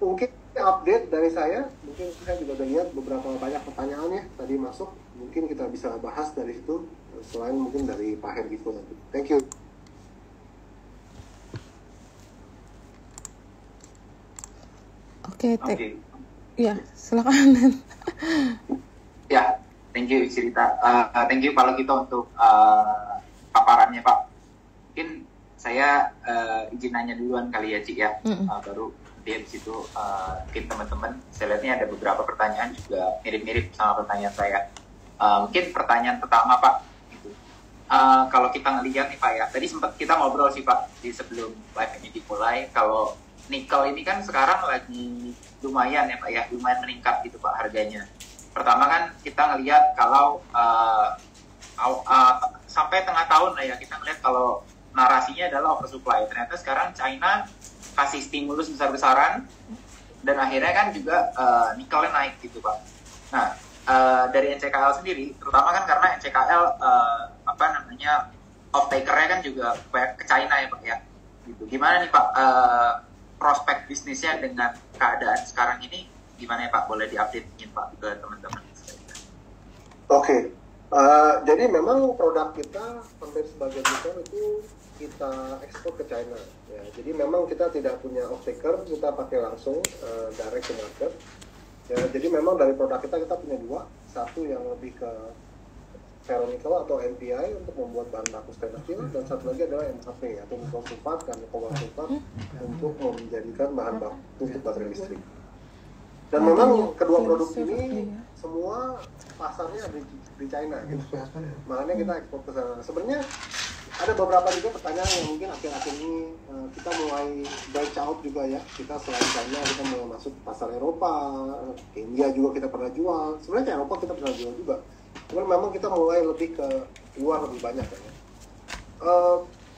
Mungkin update dari saya, mungkin saya juga udah lihat beberapa banyak pertanyaan ya tadi masuk. Mungkin kita bisa bahas dari situ, selain mungkin dari Pak Hergito nanti. Thank you. Oke. Ya, silakan. Ya, thank you cerita. Thank you kalau gitu untuk paparannya Pak. Mungkin saya izin nanya duluan kali ya Cik ya. Baru dia di situ mungkin teman-teman saya lihat ini ada beberapa pertanyaan juga mirip-mirip sama pertanyaan saya. Mungkin pertanyaan pertama Pak gitu. Kalau kita ngelihat nih Pak ya, tadi sempat kita ngobrol sih Pak di sebelum live ini dimulai, kalau nikel ini kan sekarang lagi lumayan ya Pak ya, lumayan meningkat gitu Pak harganya. Pertama kan kita ngelihat kalau sampai tengah tahun lah ya, kita ngelihat kalau narasinya adalah oversupply. Ternyata sekarang China kasih stimulus besar-besaran dan akhirnya kan juga nikelnya naik gitu Pak. Nah dari NCKL sendiri, terutama kan karena NCKL off-taker-nya kan juga ke China ya Pak ya. Gitu. Gimana nih Pak prospek bisnisnya dengan keadaan sekarang ini gimana ya Pak? Boleh diupdate Pak ke teman-teman. Oke. Jadi memang produk kita hampir sebagian besar itu kita ekspor ke China. Ya, jadi memang kita tidak punya off-taker, kita pakai langsung direct to market. Ya, jadi memang dari produk kita punya dua, satu yang lebih ke ferronickel atau NPI untuk membuat bahan baku stainless steel, dan satu lagi adalah MHP atau nickel sulfat dan cobalt sulfat untuk menjadikan bahan baku untuk baterai listrik. Dan memang kedua produk ini semua pasarnya di China gitu. Makanya kita ekspor ke sana. Sebenarnya ada beberapa juga pertanyaan yang mungkin akhir-akhir ini kita mulai branch out juga ya. Kita selain China kita mulai masuk pasar Eropa, ke India juga kita pernah jual. Sebenarnya ke Eropa kita pernah jual juga. Cuman memang kita mulai lebih ke luar lebih banyak kan ya.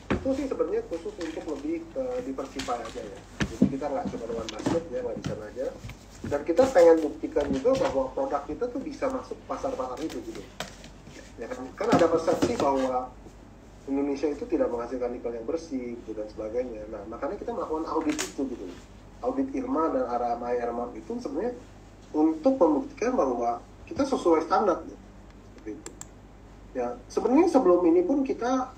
Itu sih sebenarnya khusus untuk lebih ke diversify aja ya. Jadi kita nggak cuma dengan basket ya, nggak bisa aja. Dan kita pengen buktikan juga bahwa produk kita tuh bisa masuk pasar-pasar itu gitu. Ya kan ada persepsi bahwa Indonesia itu tidak menghasilkan nikel yang bersih gitu dan sebagainya. Nah makanya kita melakukan audit itu gitu. Audit IRMA dan ARMA itu sebenarnya untuk membuktikan bahwa kita sesuai standar gitu. Ya sebenarnya sebelum ini pun kita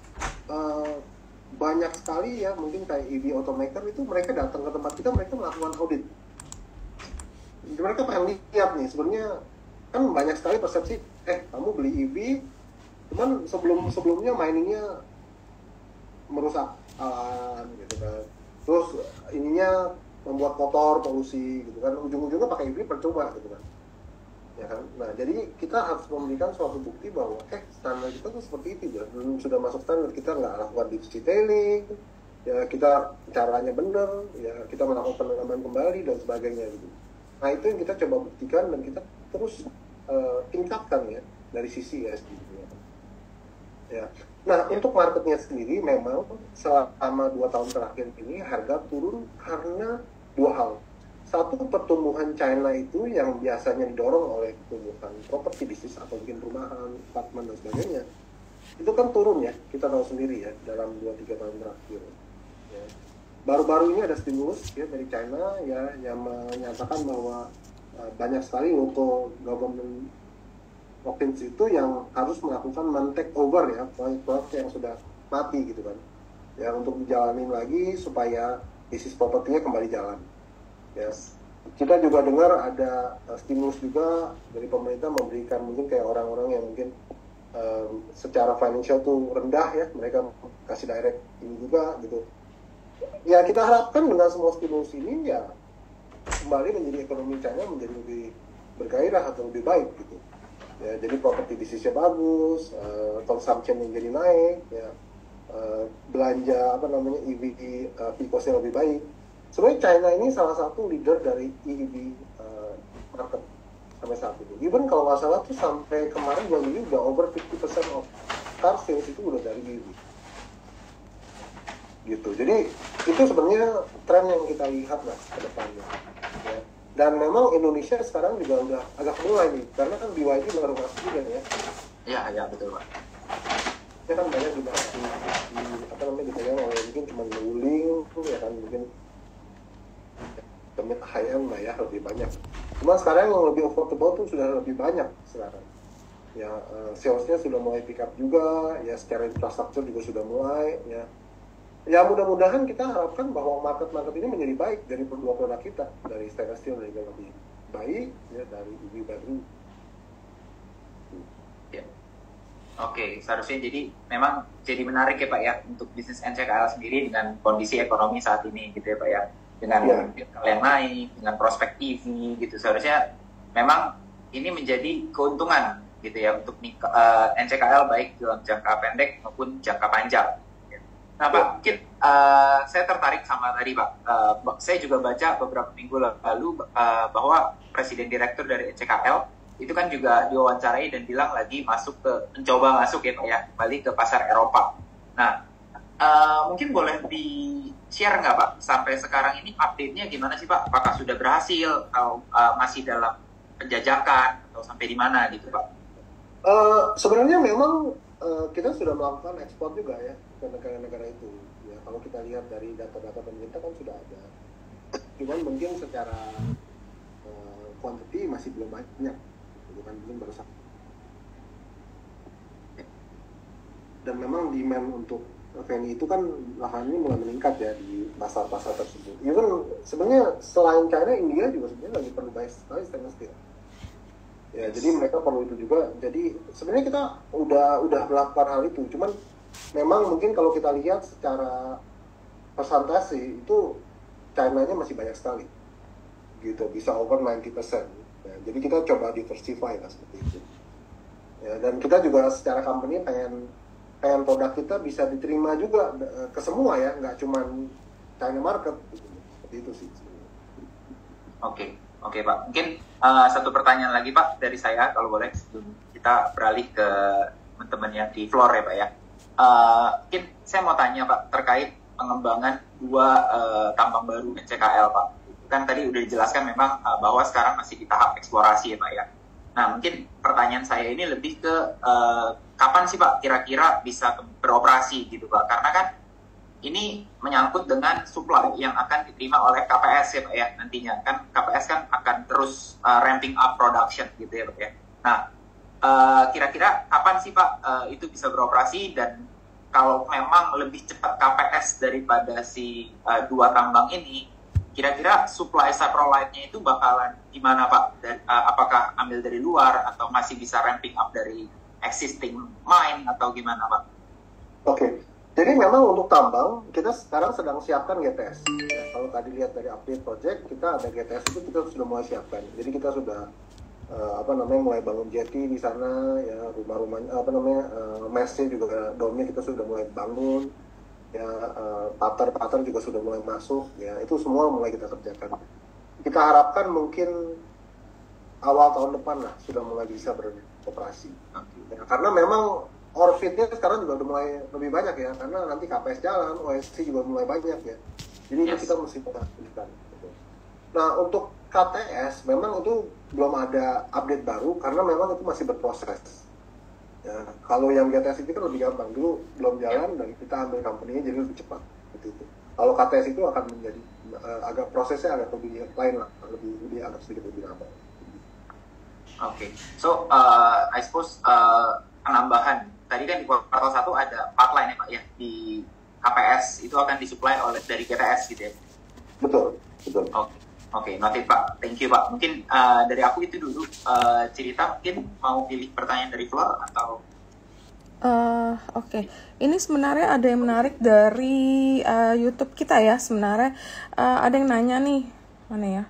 banyak sekali ya, mungkin kayak EV automaker itu mereka datang ke tempat kita, mereka melakukan audit. Mereka pengen lihat nih, sebenarnya kan banyak sekali persepsi, kamu beli EV cuman sebelumnya miningnya merusak alam gitu kan, terus ininya membuat kotor, polusi gitu kan, ujung-ujungnya pakai EV percuma gitu kan. Ya kan? Nah, jadi kita harus memberikan suatu bukti bahwa standar kita tuh seperti itu ya. Belum sudah masuk standar, kita nggak lakukan deep detailing, ya kita caranya benar, ya kita melakukan penanaman kembali dan sebagainya gitu. Nah, itu yang kita coba buktikan dan kita terus tingkatkan ya dari sisi ESG ya. Nah, untuk marketnya sendiri memang selama 2 tahun terakhir ini harga turun karena dua hal. Satu, pertumbuhan China itu yang biasanya didorong oleh pertumbuhan properti bisnis atau mungkin rumahan, apartemen dan sebagainya, itu kan turun ya, kita tahu sendiri ya dalam 2-3 tahun terakhir ya. Baru-baru ini ada stimulus ya dari China ya yang menyatakan bahwa banyak sekali local government province itu yang harus melakukan men-take over ya proyek-proyek yang sudah mati gitu kan ya, untuk dijalanin lagi supaya bisnis propertinya kembali jalan. Yes. Kita juga dengar ada stimulus juga dari pemerintah memberikan mungkin kayak orang-orang yang mungkin secara financial tuh rendah ya, mereka kasih direct ini juga gitu. Ya kita harapkan dengan semua stimulus ini ya kembali menjadi ekonomi China menjadi lebih bergairah atau lebih baik gitu. Ya, jadi properti bisnisnya bagus, consumption yang jadi naik, ya, belanja EV cost-nya lebih baik. Sebenarnya China ini salah satu leader dari EV market sampai saat ini. Even kalau nggak salah tuh sampai kemarin bulan ini udah over 50% of car sales itu udah dari EV. Gitu. Jadi itu sebenarnya tren yang kita lihat lah ke depannya. Ya. Dan memang Indonesia sekarang juga udah agak mulai nih, karena kan BYD baru masuk juga ya. Iya betul Pak. Ya kan banyak juga dipegang oleh mungkin cuma Wuling ya kan, mungkin mid high end lah ya lebih banyak. Cuma sekarang yang lebih affordable tuh sudah lebih banyak sekarang. Ya salesnya sudah mulai pick up juga, ya secara infrastruktur juga sudah mulai ya. Ya mudah-mudahan kita harapkan bahwa market ini menjadi baik dari kedua produk kita, dari stainless steel juga lebih baik ya, dari EV battery. Ya. Oke, seharusnya jadi memang jadi menarik ya Pak ya untuk bisnis NCKL sendiri dengan kondisi ekonomi saat ini gitu ya Pak ya. Dengan yang naik, dengan prospek EV gitu, seharusnya memang ini menjadi keuntungan gitu ya untuk NCKL baik dalam jangka pendek maupun jangka panjang. Nah Pak, mungkin saya tertarik sama tadi Pak, saya juga baca beberapa minggu lalu bahwa Presiden Direktur dari NCKL itu kan juga diwawancarai dan bilang lagi mencoba masuk ya Pak ya, kembali ke pasar Eropa. Nah, mungkin boleh di-share nggak Pak, sampai sekarang ini update-nya gimana sih Pak? Apakah sudah berhasil atau masih dalam penjajakan atau sampai di mana gitu Pak? Sebenarnya memang kita sudah melakukan ekspor juga ya ke negara-negara itu. Ya, kalau kita lihat dari data-data pemerintah kan sudah ada. Cuman mungkin secara quantity masih belum banyak, belum baru satu. Dan memang demand untuk venue itu kan lahannya mulai meningkat ya di pasar-pasar tersebut. Even sebenarnya selain China, India juga sebenarnya lagi perlu banyak sekali stainless steel. Ya, jadi mereka perlu itu juga. Jadi sebenarnya kita udah melakukan hal itu. Cuman memang mungkin kalau kita lihat secara persentase itu China-nya masih banyak sekali. Gitu, bisa over 90%. Ya, jadi kita coba diversify lah seperti itu. Ya, dan kita juga secara company pengen produk kita bisa diterima juga ke semua ya, nggak cuma China market. Seperti itu sih. Oke Pak. Mungkin satu pertanyaan lagi Pak dari saya kalau boleh. Kita beralih ke teman-teman yang di floor ya Pak ya. Mungkin saya mau tanya Pak terkait pengembangan 2 tambang baru NCKL Pak. Kan tadi udah dijelaskan memang bahwa sekarang masih di tahap eksplorasi ya Pak ya. Nah mungkin pertanyaan saya ini lebih ke kapan sih Pak kira-kira bisa beroperasi gitu Pak. Karena kan ini menyangkut dengan supply yang akan diterima oleh KPS ya Pak ya nantinya. Kan KPS kan akan terus ramping up production gitu ya Pak ya. Nah kira-kira kapan sih Pak itu bisa beroperasi, dan kalau memang lebih cepat KPS daripada si 2 tambang ini, kira-kira supply saprolite-nya itu bakalan gimana Pak? Apakah ambil dari luar atau masih bisa ramping up dari existing mine atau gimana Pak? Oke. Jadi memang untuk tambang kita sekarang sedang siapkan GTS. Ya, kalau tadi lihat dari update project kita ada GTS itu kita sudah mulai siapkan. Jadi kita sudah mulai bangun jetty di sana ya, rumah-rumahnya mesnya juga, domnya kita sudah mulai bangun ya, pater juga sudah mulai masuk ya, itu semua mulai kita kerjakan. Kita harapkan mungkin awal tahun depan lah sudah mulai bisa beroperasi ya, karena memang orfitnya sekarang juga udah mulai lebih banyak ya, karena nanti KPS jalan, OSC juga mulai banyak ya, jadi kita mesti perhatikan. Nah untuk KTS memang itu belum ada update baru karena memang itu masih berproses. Ya, kalau yang GTS itu kan lebih gampang, dulu belum jalan dan kita ambil company-nya jadi lebih cepat. Seperti itu. Kalau KTS itu akan menjadi agak prosesnya agak lebih lain lah, lebih agak sedikit lebih lama. Oke. So I suppose penambahan tadi kan di kuartal 1 ada pipeline ya Pak ya, di KPS itu akan disuplai oleh dari GTS gitu ya. Betul. Oke, noted Pak. Thank you Pak. Mungkin dari aku itu dulu. Cerita mungkin mau pilih pertanyaan dari floor atau? Oke. Ini sebenarnya ada yang menarik dari YouTube kita ya. Sebenarnya ada yang nanya nih, mana ya?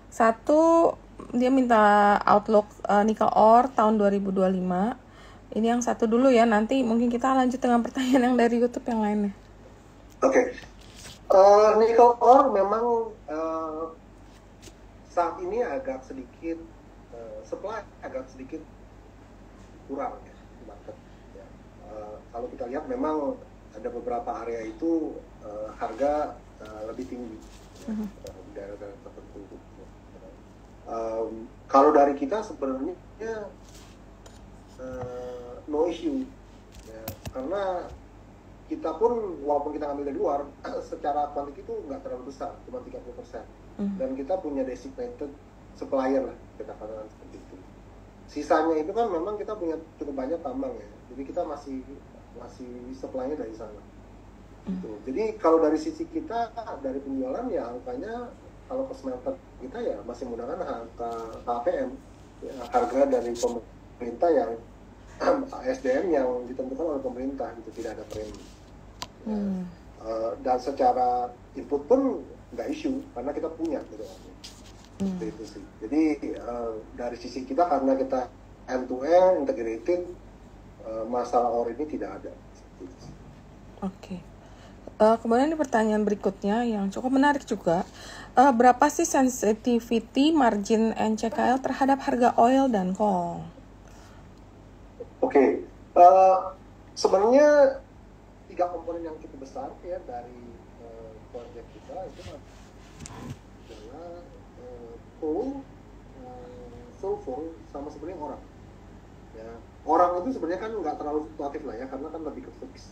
Satu, dia minta outlook nickel ore tahun 2025. Ini yang satu dulu ya. Nanti mungkin kita lanjut dengan pertanyaan yang dari YouTube yang lainnya. Oke. Nickel ore memang saat ini agak sedikit supply agak sedikit kurang ya di market ya. Kalau kita lihat memang ada beberapa area itu harga lebih tinggi ya, di daerah-daerah tertentu. Kalau dari kita sebenarnya no issue ya, karena kita pun walaupun kita ambil dari luar secara kuantitas itu nggak terlalu besar, cuma 30%. Dan kita punya designated supplier lah, kita katakan seperti itu. Sisanya itu kan memang kita punya cukup banyak tambang ya, jadi kita masih supply-nya dari sana. Gitu. Jadi kalau dari sisi kita dari penjualan ya angkanya kalau ke smelter kita ya masih menggunakan harga KPM ya, harga dari pemerintah yang SDM yang ditentukan oleh pemerintah, gitu, tidak ada premi. Dan secara input pun nggak isu karena kita punya gitu. Itu sih. Jadi dari sisi kita karena kita end to end integrated, masalah ore ini tidak ada. Oke. Kemudian di pertanyaan berikutnya yang cukup menarik juga, berapa sih sensitivity margin NCKL terhadap harga oil dan coal? Oke. Sebenarnya 3 komponen yang cukup besar ya dari proyek kita itu adalah coal, sulfur, sama sebenarnya orang. Ya, orang itu sebenarnya kan nggak terlalu fluktuatif lah ya, karena kan lebih ke fix.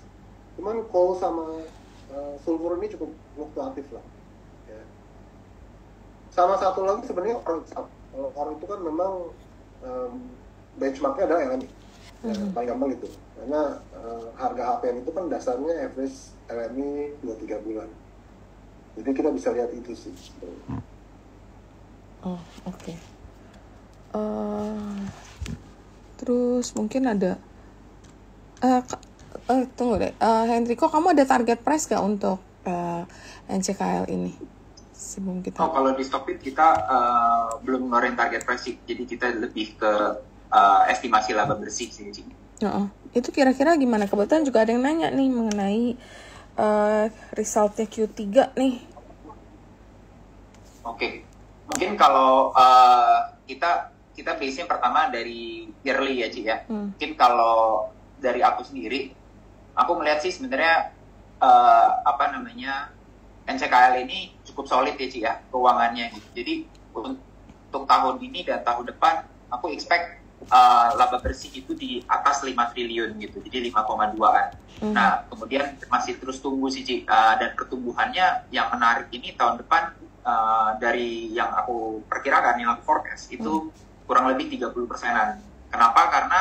Cuman coal sama sulfur ini cukup fluktuatif lah. Ya. Sama satu lagi sebenarnya orang Kalau core itu kan memang benchmarknya adalah LMI. Paling gampang itu. Karena harga HPN itu kan dasarnya average LMI 2-3 bulan. Jadi kita bisa lihat itu sih. Oh, oke. Terus mungkin ada tunggu deh, Hendriko, kamu ada target price gak untuk NCKL ini sebelum kita? Oh, kalau di Stockbit kita belum ngeluarin target price sih, jadi kita lebih ke estimasi laba bersih sih. Itu kira-kira gimana? Kebetulan juga ada yang nanya nih mengenai resultnya Q3 nih. Oke. Mungkin kalau kita base-nya pertama dari yearly ya, Ci ya. Mungkin kalau dari aku sendiri, aku melihat sih sebenarnya NCKL ini cukup solid ya, Ci ya, keuangannya gitu. Jadi untuk tahun ini dan tahun depan aku expect laba bersih itu di atas 5 triliun gitu. Jadi 5,2-an. Nah, kemudian masih terus tumbuh sih, Ci. Dan pertumbuhannya yang menarik ini tahun depan dari yang aku perkirakan, yang aku forecast itu kurang lebih 30%-an. Kenapa? Karena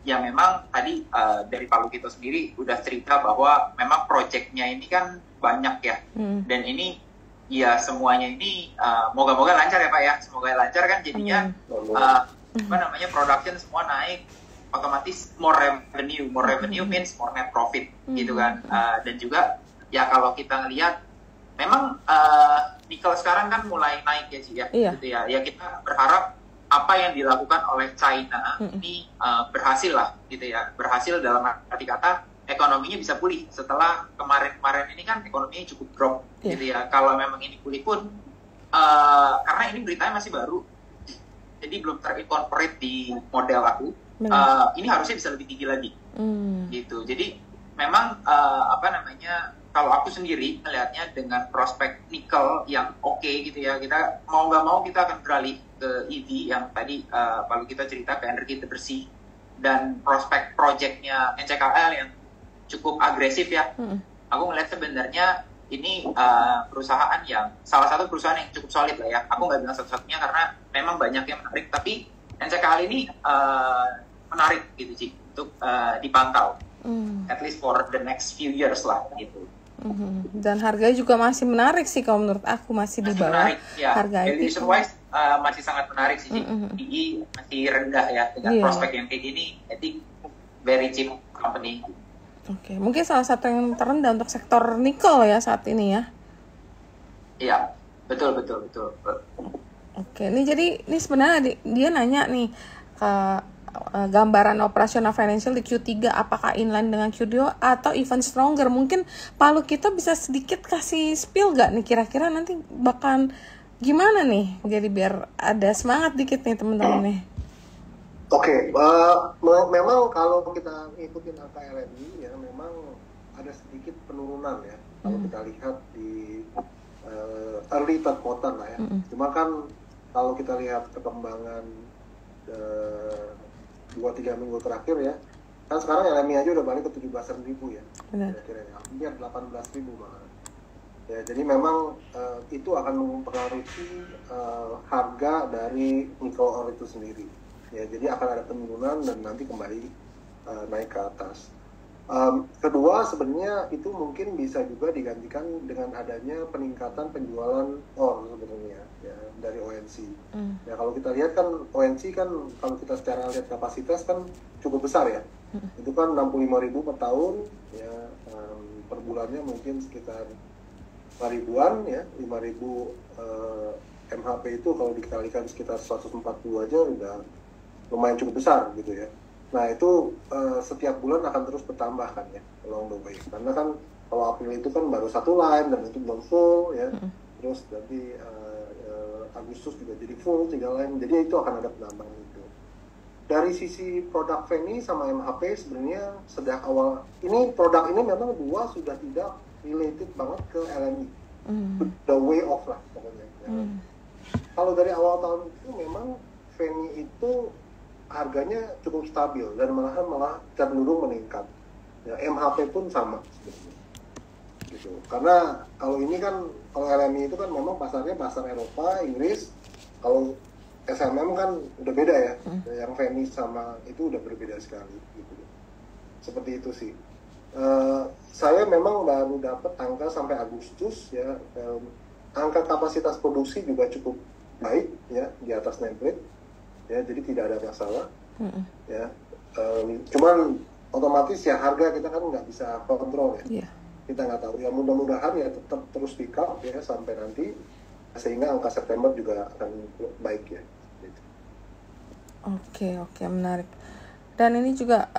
ya memang tadi dari Pak Lukito sendiri udah cerita bahwa memang proyeknya ini kan banyak ya. Dan ini ya semuanya ini moga-moga lancar ya Pak ya. Semoga lancar kan jadinya production semua naik, otomatis more revenue means more net profit gitu kan. Dan juga ya kalau kita ngelihat memang nikel sekarang kan mulai naik ya Ci ya. Gitu ya. Ya kita berharap apa yang dilakukan oleh China ini berhasil lah gitu ya. Berhasil dalam arti kata ekonominya bisa pulih setelah kemarin-kemarin ini kan ekonominya cukup drop gitu ya. Kalau memang ini pulih pun karena ini beritanya masih baru, jadi belum terincorporate di model aku. Ini harusnya bisa lebih tinggi lagi gitu. Jadi memang kalau aku sendiri melihatnya dengan prospek nikel yang oke gitu ya, kita mau nggak mau kita akan beralih ke EV yang tadi kalau kita cerita ke energi bersih, dan prospek projectnya NCKL yang cukup agresif ya. Aku melihat sebenarnya ini perusahaan yang salah satu perusahaan yang cukup solid lah ya. Aku nggak bilang satu-satunya karena memang banyak yang menarik, tapi NCKL ini menarik gitu sih untuk dipantau. At least for the next few years lah gitu. Dan harganya juga masih menarik sih kalau menurut aku, masih di bawah ya. Harga valuation wise masih sangat menarik sih. PE masih rendah ya dengan prospek yang kayak gini. I think very cheap company. Oke, mungkin salah satu yang terendah untuk sektor nikel ya saat ini ya. Iya, betul. Oke, ini sebenarnya dia nanya nih gambaran operasional financial di Q3 apakah inline dengan Q2 atau even stronger. Mungkin Pak Lukito bisa sedikit kasih spill gak nih kira-kira nanti bakal gimana nih, jadi biar ada semangat dikit nih teman-teman nih. Oke, memang kalau kita ikutin angka LMI ya memang ada sedikit penurunan ya kalau kita lihat di early third quarter lah ya. Cuma kan kalau kita lihat perkembangan 2-3 minggu terakhir ya, kan sekarang LMI aja udah balik ke 17.000 ya, kira-kira hampir 18.000 malah. Ya, jadi memang itu akan mempengaruhi harga dari nikel ore itu sendiri. Ya, jadi akan ada penurunan dan nanti kembali naik ke atas. Kedua, sebenarnya itu mungkin bisa juga digantikan dengan adanya peningkatan penjualan ore sebenarnya ya, dari ONC. Ya, kalau kita lihat kan ONC kan kalau kita secara lihat kapasitas kan cukup besar ya. Itu kan 65.000 per tahun ya, per bulannya mungkin sekitar 5.000-an ya, 5.000 MHP itu kalau dikalikan sekitar 140 aja udah lumayan cukup besar gitu ya. Nah itu setiap bulan akan terus bertambah kan ya along the way, karena kan kalau April itu kan baru satu line dan itu belum full ya, terus nanti Agustus juga jadi full 3 line, jadi itu akan ada penambahan itu. Dari sisi produk VNI sama MHP sebenarnya sejak awal ini produk ini memang dua sudah tidak related banget ke LMI, the way of lah pokoknya ya. Kalau dari awal tahun itu memang VNI itu harganya cukup stabil dan malah cenderung meningkat. Ya, MHP pun sama sebenarnya. Gitu. Karena kalau ini kan kalau LMI itu kan memang pasarnya pasar Eropa, Inggris. Kalau SMM kan udah beda ya, yang Venice sama itu udah berbeda sekali gitu. Seperti itu sih. Saya memang baru dapat angka sampai Agustus ya, angka kapasitas produksi juga cukup baik ya, di atas nameplate ya, jadi tidak ada masalah ya. Cuman otomatis ya harga kita kan nggak bisa kontrol ya. Kita nggak tahu ya, mudah-mudahan ya tetap terus pick up ya sampai nanti, sehingga angka September juga akan baik ya. Oke, menarik. Dan ini juga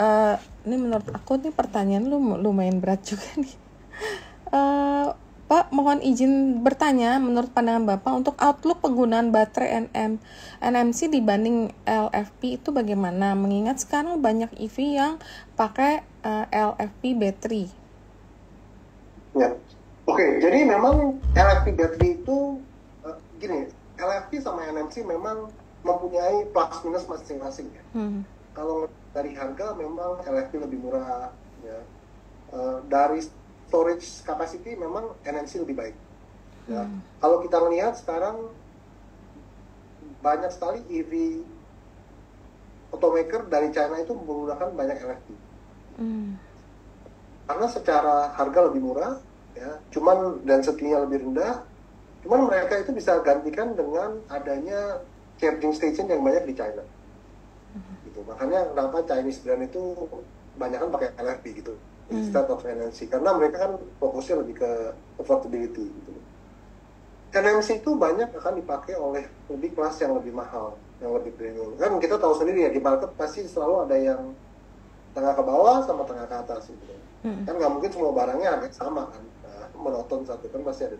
ini menurut aku nih pertanyaan lumayan berat juga nih. Pak, mohon izin bertanya, menurut pandangan Bapak untuk outlook penggunaan baterai NMC dibanding LFP itu bagaimana? Mengingat sekarang banyak EV yang pakai LFP battery. Ya, oke. Jadi memang LFP battery itu gini, LFP sama NMC memang mempunyai plus minus masing-masing ya. Kalau dari harga memang LFP lebih murah ya. Dari storage capacity memang NMC lebih baik ya. Kalau kita melihat sekarang banyak sekali EV automaker dari China itu menggunakan banyak LFP karena secara harga lebih murah ya, cuman density-nya lebih rendah, cuman mereka itu bisa gantikan dengan adanya charging station yang banyak di China gitu. Makanya kenapa Chinese brand itu banyak kan pakai LFP gitu instead of NMC, karena mereka kan fokusnya lebih ke affordability gitu. NMC itu banyak akan dipakai oleh lebih kelas yang lebih mahal, yang lebih premium. Kan kita tahu sendiri ya, di market pasti selalu ada yang tengah ke bawah sama tengah ke atas gitu. Kan nggak mungkin semua barangnya harga sama kan, monoton satu kan pasti ada.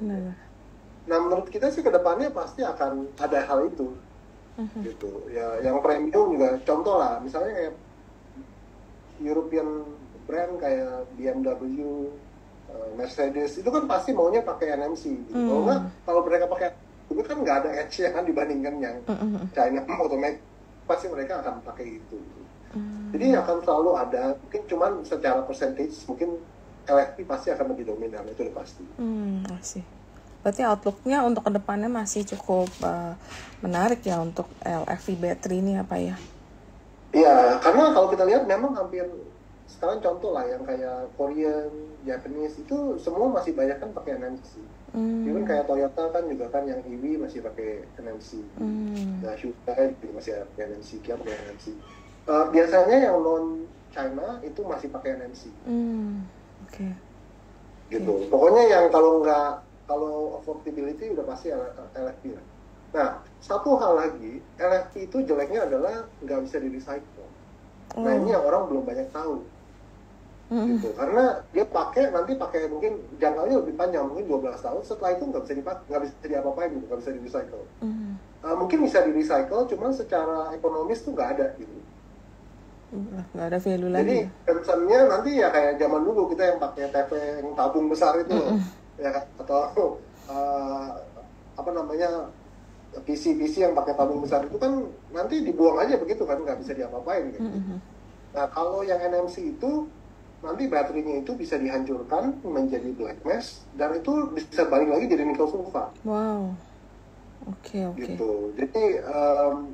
Nah menurut kita sih kedepannya pasti akan ada hal itu gitu ya. Yang premium juga contoh lah, misalnya kayak European brand kayak BMW, Mercedes itu kan pasti maunya pakai NMC gitu. Kalau mereka pakai itu kan nggak ada edge ya kan dibandingkan yang China automatic, pasti mereka akan pakai itu gitu. Jadi akan selalu ada, mungkin cuman secara percentage mungkin LFP pasti akan lebih dominan, itu udah pasti. Berarti outlook-nya untuk kedepannya masih cukup menarik ya untuk LFP battery ini apa ya? Iya, karena kalau kita lihat memang hampir sekarang contoh lah yang kayak Korean, Japanese itu semua masih banyak kan pakai NMC. Even kayak Toyota kan juga kan yang EV masih pakai NMC. Nah, Hyundai juga masih pakai NMC, Kia pakai NMC. Biasanya yang non China itu masih pakai NMC. Gitu. Pokoknya yang kalau affordability udah pasti LFP lah. Nah, satu hal lagi, LFP itu jeleknya adalah nggak bisa di-recycle. Nah, ini yang orang belum banyak tahu. Gitu. Karena dia nanti pakai mungkin jangkauannya lebih panjang, mungkin 12 tahun, setelah itu nggak bisa diapa-apain gitu, nggak bisa di-recycle. Mungkin bisa di-recycle, cuman secara ekonomis tuh nggak ada gitu. Nggak ada value lagi. Jadi concern-nya nanti ya kayak zaman dulu kita yang pakai TV yang tabung besar itu loh, ya kan? Atau PC yang pakai tabung besar itu kan nanti dibuang aja begitu kan, nggak bisa diapa-apain gitu. Nah kalau yang NMC itu nanti baterainya itu bisa dihancurkan menjadi black mass dan itu bisa balik lagi jadi nickel sulfate. Oke. Gitu. Jadi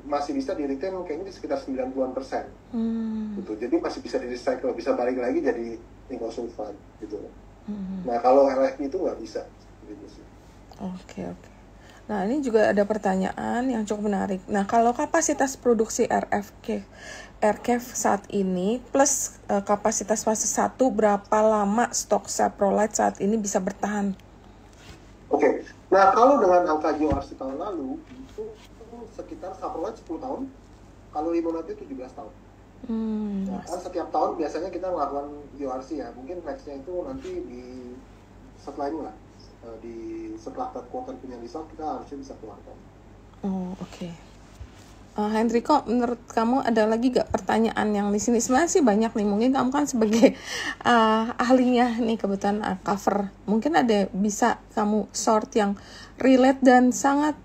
masih bisa di-retain kayaknya sekitar 90-an%. Gitu. Jadi masih bisa di-recycle, bisa balik lagi jadi nickel sulfate gitu. Nah, kalau LFP itu nggak bisa gitu sih. Oke. Nah, ini juga ada pertanyaan yang cukup menarik. Nah, kalau kapasitas produksi RKEF saat ini plus kapasitas fase 1, berapa lama stok Saprolite saat ini bisa bertahan? Oke. Nah, kalau dengan angka GORC tahun lalu itu sekitar Saprolite 10 tahun, kalau Limonade 17 tahun. Nah, kan setiap tahun biasanya kita melakukan GORC ya. Mungkin nextnya itu nanti setelah ini lah, setelah kekuatan punya result kita harusnya bisa keluarkan. Oke. Hendriko, menurut kamu ada lagi gak pertanyaan yang di sini? Sebenarnya sih banyak nih, mungkin kamu kan sebagai ahlinya nih kebetulan cover, mungkin ada bisa kamu sort yang relate dan sangat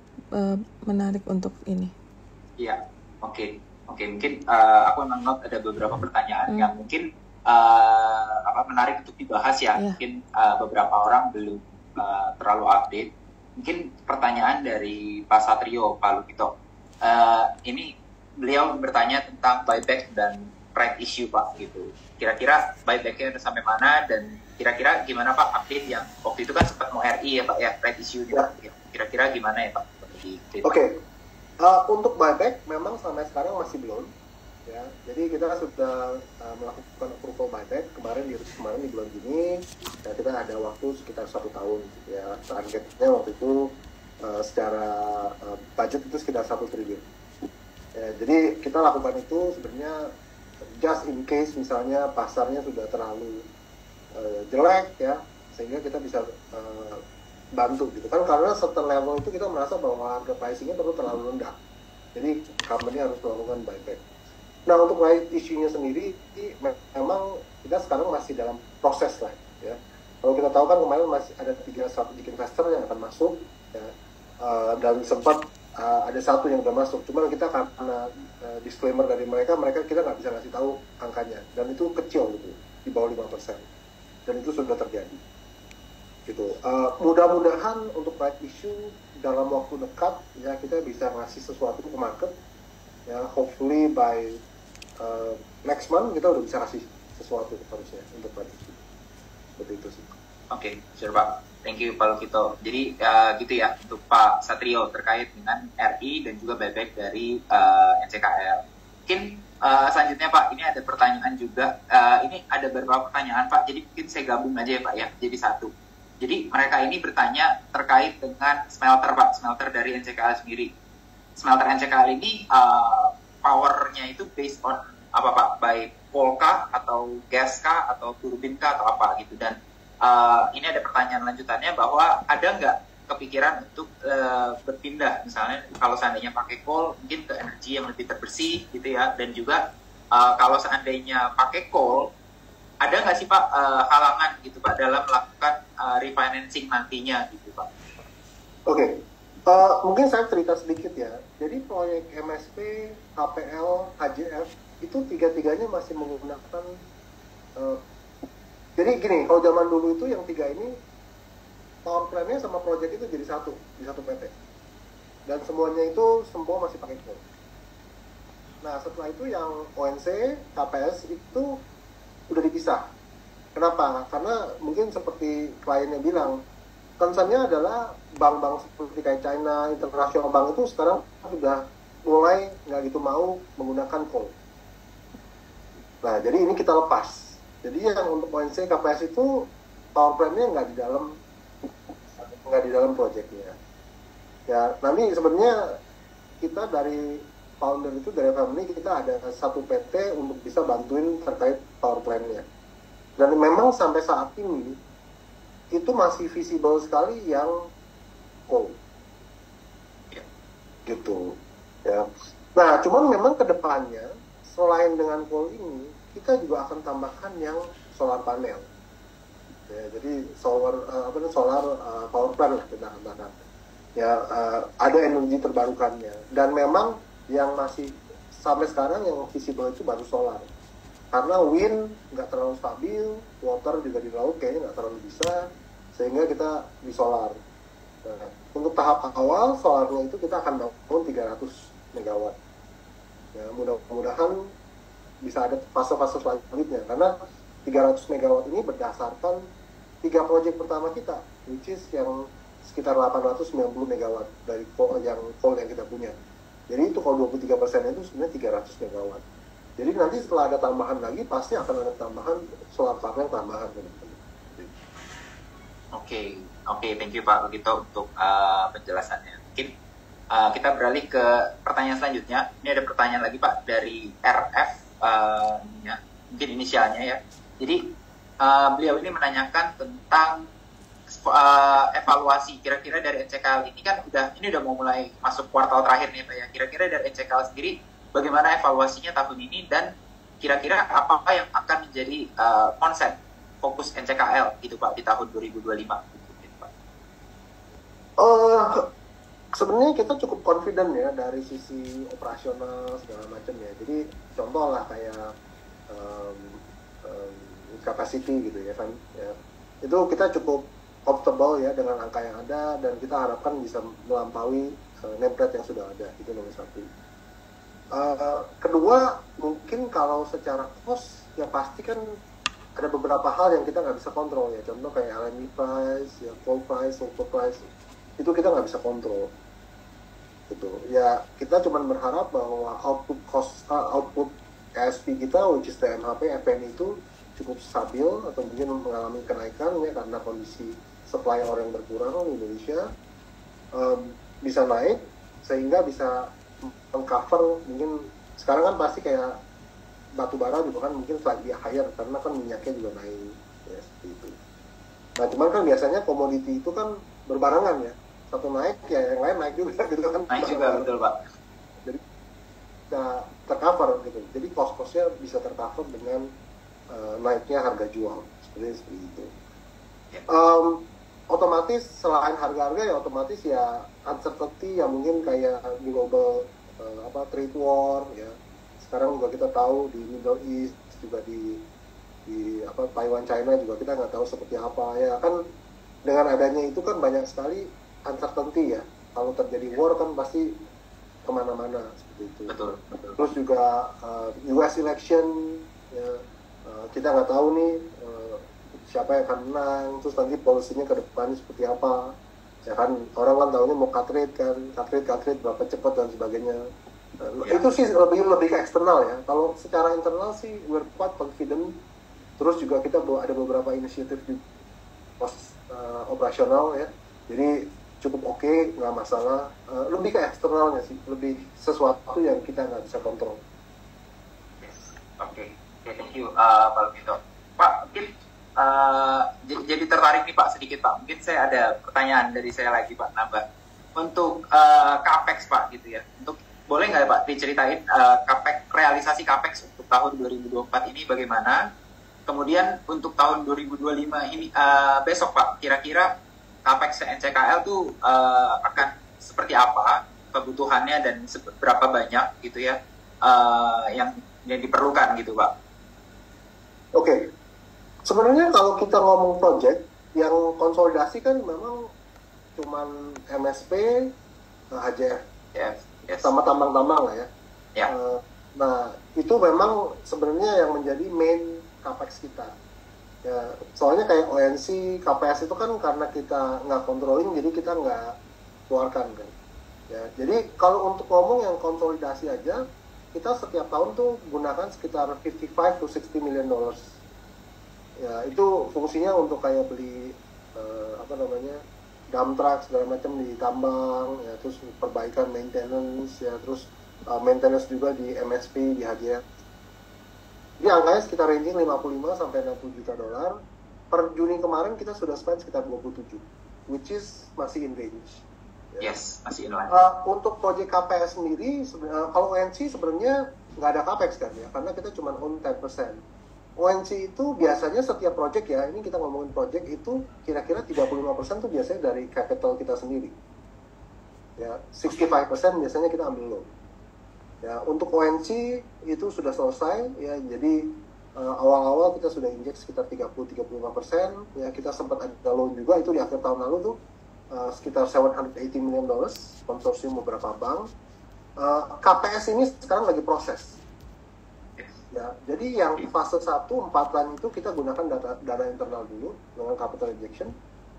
menarik untuk ini. Iya, oke. Mungkin aku note ada beberapa pertanyaan yang mungkin menarik untuk dibahas ya. Mungkin beberapa orang belum terlalu update. Mungkin pertanyaan dari Pak Satrio, Pak Lukito. Ini beliau bertanya tentang buyback dan right issue Pak gitu. Kira-kira buybacknya udah sampai mana dan kira-kira gimana Pak update yang waktu itu kan sempat mau RI ya Pak ya, right issue ya. Kira-kira gimana ya Pak? Oke. Untuk buyback memang sampai sekarang masih belum ya. Jadi kita sudah melakukan approval buyback kemarin di bulan Juni ya, kita ada waktu sekitar 1 tahun ya. Targetnya waktu itu secara budget itu sekitar 1 triliun ya, jadi kita lakukan itu sebenarnya just in case misalnya pasarnya sudah terlalu jelek ya, sehingga kita bisa bantu gitu kan, karena certain level itu kita merasa bahwa harga pricingnya terlalu rendah, jadi company harus melakukan buyback. Nah untuk right issue-nya sendiri memang kita sekarang masih dalam proses lah ya. Kalau kita tahu kan kemarin masih ada 3 strategic investor yang akan masuk ya, dan sempat ada 1 yang udah masuk, cuman kita karena disclaimer dari mereka kita nggak bisa ngasih tahu angkanya, dan itu kecil gitu, di bawah 5%, dan itu sudah terjadi gitu. Mudah-mudahan untuk right issue dalam waktu dekat ya kita bisa ngasih sesuatu ke market ya, hopefully by next month kita udah bisa kasih sesuatu harusnya untuk right issue, seperti itu sih. Oke, sure Pak. Thank you Pak Lukito. Jadi gitu ya untuk Pak Satrio terkait dengan RI dan juga buyback dari NCKL. Mungkin selanjutnya Pak, ini ada pertanyaan juga. Ini ada beberapa pertanyaan Pak, jadi mungkin saya gabung aja ya Pak ya, jadi satu. Jadi mereka ini bertanya terkait dengan smelter Pak, smelter dari NCKL sendiri. Smelter NCKL ini powernya itu based on apa Pak? By coal kah, atau gas kah, atau turbin kah, atau apa gitu. Dan ini ada pertanyaan lanjutannya bahwa ada nggak kepikiran untuk berpindah, misalnya kalau seandainya pakai coal mungkin ke energi yang lebih terbersih gitu ya, dan juga kalau seandainya pakai coal ada nggak sih Pak halangan gitu Pak dalam melakukan refinancing nantinya gitu Pak? Oke. Mungkin saya cerita sedikit ya. Jadi proyek MSP, HPL, HJF itu 3-tiganya masih menggunakan jadi gini, kalau zaman dulu itu yang 3 ini power plant-nya sama project itu jadi satu di satu PT, dan semuanya itu semua masih pakai coal. Nah setelah itu yang ONC, KPS itu udah dipisah. Kenapa? Karena mungkin seperti kliennya bilang, concern-nya adalah bank-bank seperti kayak China, international bank itu sekarang sudah mulai nggak gitu mau menggunakan coal. Nah jadi ini kita lepas. Jadi yang untuk ONC, KPS itu power plant-nya nggak di dalam proyeknya. Ya nanti sebenarnya kita dari founder itu, dari family, kita ada 1 PT untuk bisa bantuin terkait power plant-nya. Dan memang sampai saat ini itu masih visible sekali yang coal gitu ya. Nah cuman memang kedepannya selain dengan coal ini kita juga akan tambahkan yang solar panel ya, jadi solar power plant lah kita tambahkan ya, ada energi terbarukannya. Dan memang yang masih sampai sekarang yang visible itu baru solar, karena wind nggak terlalu stabil, water juga di laut kayaknya nggak terlalu bisa, sehingga kita di solar. Nah, untuk tahap awal solarnya itu kita akan bangun 300 megawatt ya, mudah-mudahan bisa ada fase-fase selanjutnya, karena 300 megawatt ini berdasarkan 3 proyek pertama kita, which is yang sekitar 890 megawatt dari coal yang kita punya. Jadi itu kalau 23% itu sebenarnya 300 megawatt. Jadi nanti setelah ada tambahan lagi, pasti akan ada tambahan solar panel tambahan. Oke, thank you Pak Lukito untuk penjelasannya. Mungkin kita beralih ke pertanyaan selanjutnya. Ini ada pertanyaan lagi Pak dari RF, mungkin inisialnya ya. Jadi beliau ini menanyakan tentang evaluasi kira-kira dari NCKL ini kan udah mau mulai masuk kuartal terakhir nih Pak ya. Kira-kira dari NCKL sendiri bagaimana evaluasinya tahun ini, dan kira-kira apa yang akan menjadi konsep fokus NCKL gitu Pak di tahun 2025 gitu, Pak? Sebenarnya kita cukup confident ya dari sisi operasional segala macam ya. Jadi contoh lah kayak capacity gitu ya kan ya. Itu kita cukup comfortable ya dengan angka yang ada, dan kita harapkan bisa melampaui nameplate yang sudah ada. Itu nomor satu. Kedua, mungkin kalau secara cost ya pasti kan ada beberapa hal yang kita nggak bisa kontrol ya. Contoh kayak LME price, ya coal price, sulfur price, itu kita nggak bisa kontrol. Gitu. Ya kita cuma berharap bahwa output ASP kita, which is the MHP, FN itu cukup stabil atau mungkin mengalami kenaikan ya karena kondisi supply ore yang berkurang di Indonesia, bisa naik sehingga bisa mengcover mungkin sekarang kan pasti kayak batu bara juga kan mungkin slightly higher karena kan minyaknya juga naik ya seperti itu. Nah cuman kan biasanya komoditi itu kan berbarengan ya, satu naik ya yang lain naik juga gitu kan. Naik juga, betul Pak. Jadi tercover gitu, jadi cost-costnya bisa tercover dengan naiknya harga jual seperti itu. Otomatis selain harga-harga ya otomatis ya uncertainty ya mungkin kayak global trade war ya. Sekarang juga kita tahu di Middle East juga di Taiwan China juga kita nggak tahu seperti apa ya kan. Dengan adanya itu kan banyak sekali uncertainty ya. Kalau terjadi war kan pasti kemana-mana seperti itu. Betul. Terus juga US election ya, kita nggak tahu nih siapa yang akan menang, terus nanti polisinya ke depan seperti apa ya kan. Orang kan tahunya mau cut rate berapa cepat dan sebagainya. Itu sih lebih ke eksternal ya. Kalau secara internal sih we're quite confident. Terus juga kita ada beberapa inisiatif di pos operasional ya, jadi cukup oke, nggak masalah. Lebih ke eksternalnya sih, lebih sesuatu yang kita nggak bisa kontrol. Oke, thank you Pak Lukito. Pak, mungkin jadi tertarik nih Pak sedikit Pak. Mungkin saya ada pertanyaan dari saya lagi Pak, nambah untuk capex Pak gitu ya. Boleh nggak Pak diceritain realisasi capex untuk tahun 2024 ini bagaimana? Kemudian untuk tahun 2025 ini besok Pak, kira-kira capex NCKL tuh akan seperti apa kebutuhannya dan seberapa banyak gitu ya yang diperlukan gitu Pak? Oke. Sebenarnya kalau kita ngomong project yang konsolidasi kan memang cuman MSP, HJF, yes. sama tambang-tambang lah ya. Nah itu memang sebenarnya yang menjadi main capex kita. Ya, soalnya kayak ONC, KPS itu kan karena kita nggak controlling, jadi kita nggak keluarkan kan. Ya, jadi kalau untuk ngomong yang konsolidasi aja, kita setiap tahun tuh gunakan sekitar 55 to 60 million dollars. Ya, itu fungsinya untuk kayak beli dump truck segala macam di tambang, ya, terus perbaikan maintenance, ya, terus maintenance juga di MSP, di HJF. Jadi angkanya sekitar ranging 55 sampai 60 juta dolar. Per Juni kemarin kita sudah spend sekitar 27, which is masih in range. Ya. Yes, masih in range. Untuk proyek KPS sendiri, kalau ONC sebenarnya nggak ada capex kan ya, karena kita cuma own 10%. ONC itu biasanya setiap project ya, ini kita ngomongin project itu kira-kira 35% tuh biasanya dari capital kita sendiri. Ya, 65% biasanya kita ambil loan. Ya, untuk ONC itu sudah selesai ya, jadi awal-awal kita sudah injek sekitar 30-35%. Ya, kita sempat ada loan juga itu di akhir tahun lalu tuh sekitar 780 million dollars konsorsium beberapa bank. KPS ini sekarang lagi proses. Ya, jadi yang fase 1, 4 line itu kita gunakan dana internal dulu dengan capital injection.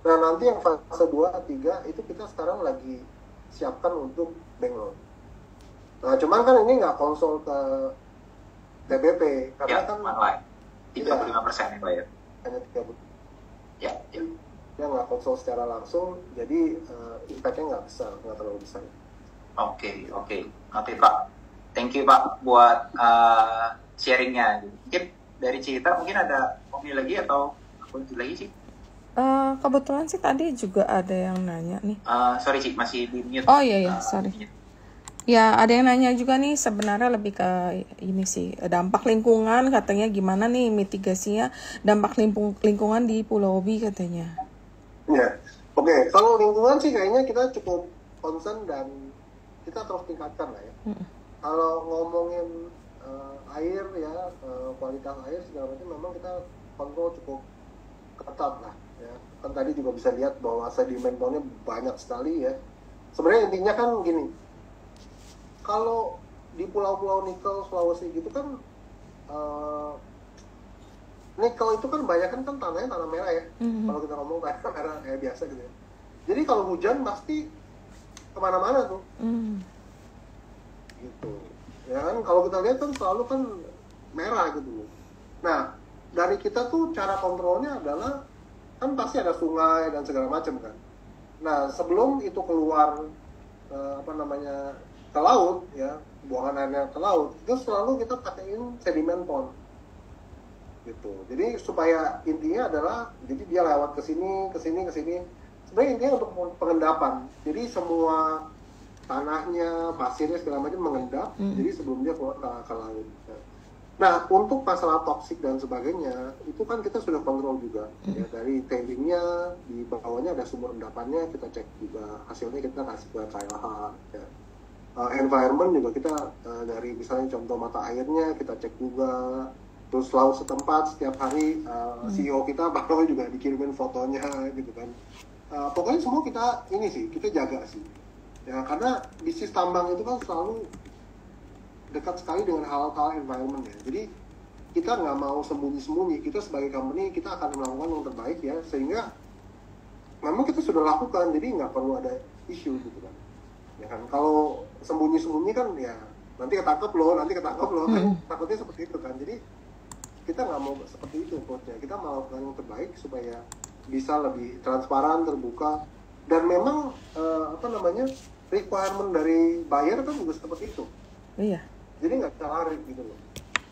Nah, nanti yang fase 2, 3 itu kita sekarang lagi siapkan untuk bank loan. Nah, cuman kan ini nggak konsol ke TBP karena ya, kan 35% ya Pak ya. Hanya 30. Ya. Dia nggak konsol secara langsung, jadi impact-nya nggak terlalu besar. Oke Pak. Thank you Pak buat sharingnya. Mungkin dari cerita mungkin ada omni lagi atau akun lagi sih? Kebetulan sih tadi juga ada yang nanya nih. Sorry Cik, masih di mute. Oh iya, sorry. Ya, ada yang nanya juga nih, sebenarnya lebih ke ini sih, dampak lingkungan katanya gimana nih mitigasinya dampak lingkungan di Pulau Obi katanya. Ya, oke. Kalau lingkungan sih kayaknya kita cukup concern dan kita terus tingkatkan lah ya. Kalau ngomongin air ya, kualitas air segala macam memang kita kontrol cukup ketat lah ya. Kan tadi juga bisa lihat bahwa sedimennya banyak sekali ya. sebenarnya intinya kan gini, kalau di pulau-pulau nikel Sulawesi gitu kan nikel itu kan banyak kan tanahnya tanah merah ya. Kalau kita ngomong tanah merah kayak biasa gitu ya. Jadi kalau hujan pasti kemana-mana tuh. Gitu. Ya kan kalau kita lihat kan selalu kan merah gitu. Nah, dari kita tuh cara kontrolnya adalah kan pasti ada sungai dan segala macam kan. Nah, sebelum itu keluar ke laut ya, buangan airnya ke laut, itu selalu kita pakaiin sedimen pond. Gitu. Jadi supaya intinya adalah jadi dia lewat ke sini. Sebenarnya intinya untuk pengendapan. Jadi semua tanahnya, pasirnya segala macam mengendap. Jadi sebelum dia keluar ke laut. Nah, untuk masalah toksik dan sebagainya, itu kan kita sudah kontrol juga. Ya, dari tailingnya, di bawahnya ada sumber endapannya, kita cek juga. Hasilnya kita kasih ke KLH. Ya. Environment juga kita dari misalnya contoh mata airnya, kita cek juga. Terus laut setempat setiap hari CEO kita baru juga dikirimin fotonya gitu kan. Pokoknya semua kita jaga sih. Ya, karena bisnis tambang itu kan selalu dekat sekali dengan hal-hal environment ya. Jadi kita nggak mau sembunyi-sembunyi. Kita sebagai company kita akan melakukan yang terbaik ya, sehingga memang kita sudah lakukan. Jadi nggak perlu ada isu gitu kan. Ya kan kalau sembunyi-sembunyi kan ya nanti ketangkep loh kan takutnya seperti itu kan. Jadi kita nggak mau seperti itu approach-nya. Kita melakukan yang terbaik supaya bisa lebih transparan, terbuka, dan memang requirement dari buyer kan juga seperti itu. Iya. Jadi nggak bisa lari gitu loh.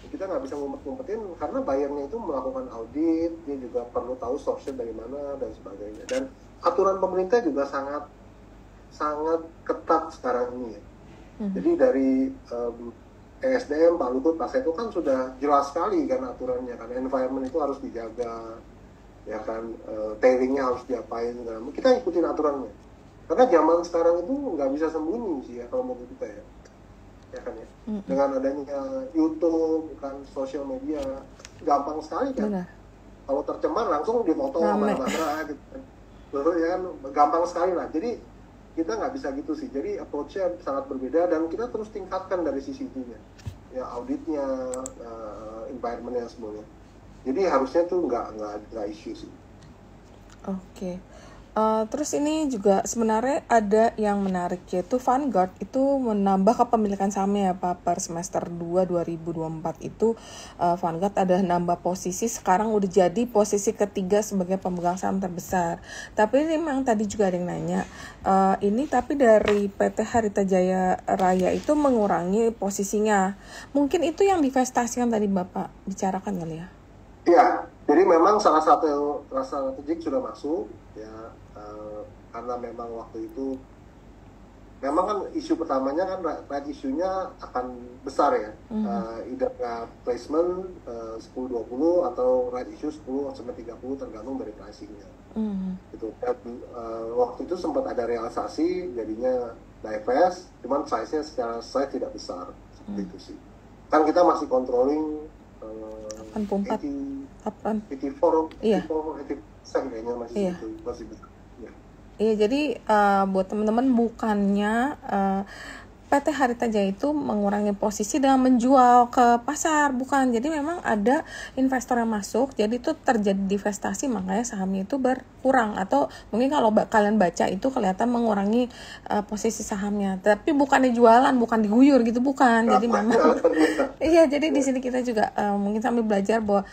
Kita nggak bisa ngumpet-ngumpetin karena buyernya itu melakukan audit, dia juga perlu tahu source-nya dari mana dan sebagainya. Dan aturan pemerintah juga sangat ketat sekarang ini ya. Jadi dari ESDM, Pak Luhut, Pak Seto kan sudah jelas sekali kan aturannya kan, environment itu harus dijaga, ya kan, tailingnya harus diapain, kan. Kita ikutin aturannya. Karena zaman sekarang itu nggak bisa sembunyi sih ya kalau menurut kita ya kan ya. Dengan adanya YouTube, kan, sosial media, gampang sekali kan. Benar. Kalau tercemar langsung dipoto mana-mana gitu kan. Lalu ya kan, gampang sekali lah. Jadi kita nggak bisa gitu sih. Jadi approach-nya sangat berbeda dan kita terus tingkatkan dari sisi itunya. Ya auditnya, environment-nya semuanya. Jadi harusnya tuh nggak isu sih. Oke. Terus ini juga sebenarnya ada yang menarik, yaitu Vanguard itu menambah kepemilikan sahamnya ya Pak, per semester 2 2024 itu Vanguard ada nambah posisi, sekarang udah jadi posisi ketiga sebagai pemegang saham terbesar. Tapi ini memang tadi juga ada yang nanya, ini tapi dari PT Harita Jaya Raya itu mengurangi posisinya. Mungkin itu yang divestasikan tadi Bapak bicarakan kali ya? Iya, jadi memang salah satu rasa strategik sudah masuk ya. Karena memang waktu itu memang kan isu pertamanya kan right isunya akan besar ya, either placement 10-20 atau right issue 10-30 tergantung dari pricingnya. Gitu. Dan, waktu itu sempat ada realisasi jadinya divest, cuman size-nya secara size tidak besar seperti itu sih. Kan kita masih controlling 84 kayaknya masih besar. Iya, jadi buat teman-teman bukannya PT Harita Jaya itu mengurangi posisi dengan menjual ke pasar, bukan. Jadi memang ada investor yang masuk, jadi itu terjadi divestasi, makanya sahamnya itu berkurang. Atau mungkin kalau kalian baca itu kelihatan mengurangi posisi sahamnya, tapi bukan dijualan, bukan diguyur gitu, bukan. Jadi memang iya, jadi di sini kita juga mungkin sambil belajar bahwa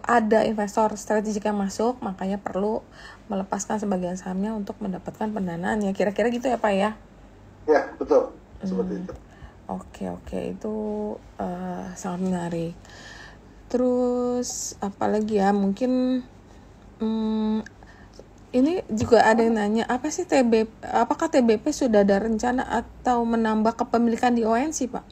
ada investor strategik yang masuk, makanya perlu melepaskan sebagian sahamnya untuk mendapatkan pendanaan ya, kira-kira gitu ya Pak ya? Ya, betul. Seperti itu. Oke, itu sangat menarik. Terus apalagi ya, mungkin ini juga ada yang nanya, apakah TBP sudah ada rencana atau menambah kepemilikan di ONC Pak?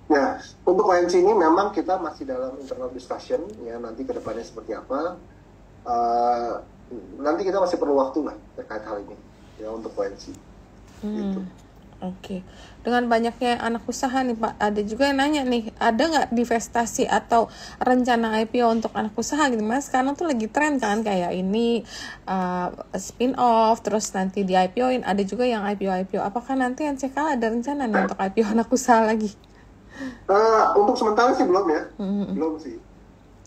Ya, untuk ONC ini memang kita masih dalam internal discussion ya, nanti ke depannya seperti apa. Nanti kita masih perlu waktu lah terkait hal ini ya untuk ONC. Gitu. Oke. Dengan banyaknya anak usaha nih Pak, ada juga yang nanya nih, ada nggak divestasi atau rencana IPO untuk anak usaha gitu Mas? Sekarang tuh lagi tren kan kayak ini spin off, terus nanti di IPO-in, ada juga yang IPO. Apakah nanti NCK ada rencana nih untuk IPO anak usaha lagi? Untuk sementara sih belum ya, belum sih.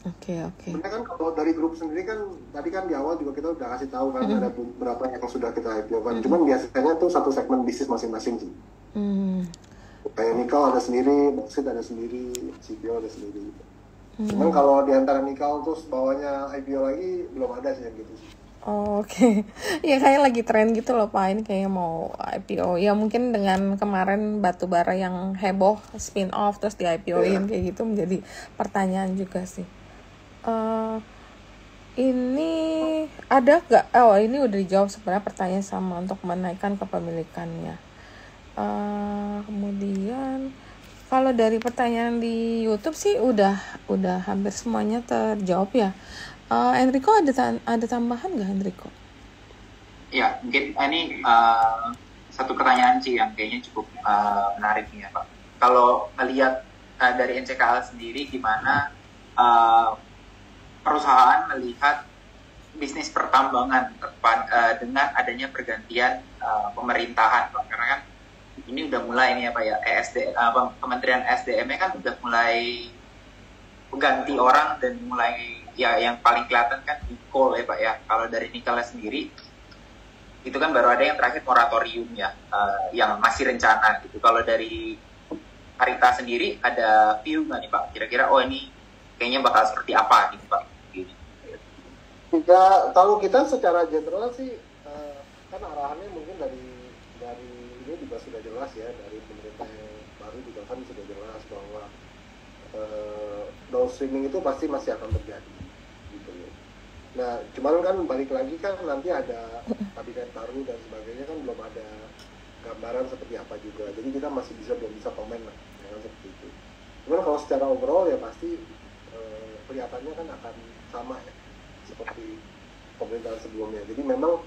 Oke. Sebenarnya kan kalau dari grup sendiri kan tadi kan di awal juga kita udah kasih tahu kan ada beberapa yang sudah kita IPO kan. Cuman biasanya tuh satu segmen bisnis masing-masing sih. Kayak Nikal ada sendiri, Boksit ada sendiri, CPO ada sendiri. Cuman kalau di antara Nikal terus bawahnya IPO lagi belum ada sih yang gitu sih. Oke. Ya kayak lagi tren gitu loh Pak, ini kayaknya mau IPO. Ya mungkin dengan kemarin batubara yang heboh spin off terus di IPO-in kayak gitu menjadi pertanyaan juga sih. Ini ada nggak? Oh ini udah dijawab sebenarnya pertanyaan sama untuk menaikkan kepemilikannya. Kemudian kalau dari pertanyaan di YouTube sih udah hampir semuanya terjawab ya. Enrico ada tambahan nggak Enrico? Ya mungkin ini satu pertanyaan sih yang kayaknya cukup menarik nih ya Pak. Kalau melihat dari NCKL sendiri gimana perusahaan melihat bisnis pertambangan dengan adanya pergantian pemerintahan, Pak. Karena kan ini udah mulai nih ya Pak ya, Kementerian SDM-nya kan udah mulai ganti orang dan mulai ya yang paling kelihatan kan Nicole ya Pak ya. Kalau dari Nicole sendiri itu kan baru ada yang terakhir moratorium ya, yang masih rencana gitu. Kalau dari Arita sendiri ada view nggak nih Pak? Kira-kira ini kayaknya bakal seperti apa gitu Pak? Ya, kalau kita secara general sih kan arahannya mungkin dari ini juga sudah jelas ya, dari pemerintah yang baru juga kan sudah jelas bahwa downstreaming itu pasti masih akan terjadi gitu ya. Nah, cuman kan balik lagi kan nanti ada kabinet baru dan sebagainya kan belum ada gambaran seperti apa juga. Jadi kita masih belum bisa komen lah dengan seperti itu. Cuman kalau secara overall ya pasti kelihatannya kan akan sama ya seperti pemerintahan sebelumnya. Jadi memang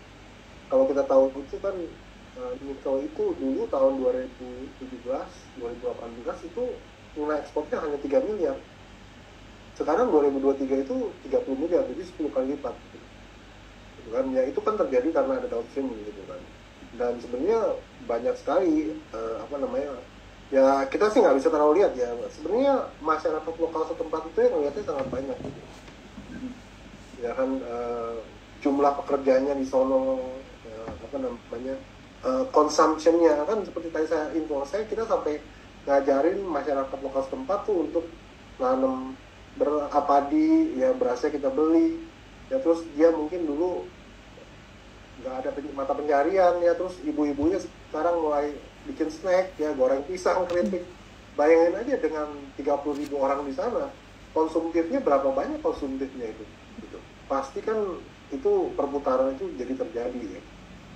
kalau kita tahu itu kan nikel itu dulu tahun 2017, 2018 itu nilai ekspornya hanya 3 miliar. Sekarang 2023 itu 30 miliar, jadi 10 kali lipat. Gitu kan? Ya itu kan terjadi karena ada downstream gitu kan. Dan sebenarnya banyak sekali ya kita sih nggak bisa terlalu lihat ya. Sebenarnya masyarakat lokal setempat itu yang ngeliatnya sangat banyak gitu. Ya kan jumlah pekerjaannya di sono consumption-nya kan seperti tadi saya info kita sampai ngajarin masyarakat lokal setempat tuh untuk nanam berapadi ya, berasnya kita beli ya, terus dia mungkin dulu nggak ada mata pencarian ya, terus ibu-ibunya sekarang mulai bikin snack ya, goreng pisang, keripik. Bayangin aja dengan 30.000 orang di sana, konsumtifnya berapa banyak konsumtifnya itu gitu. Pasti kan itu perputaran itu jadi terjadi ya.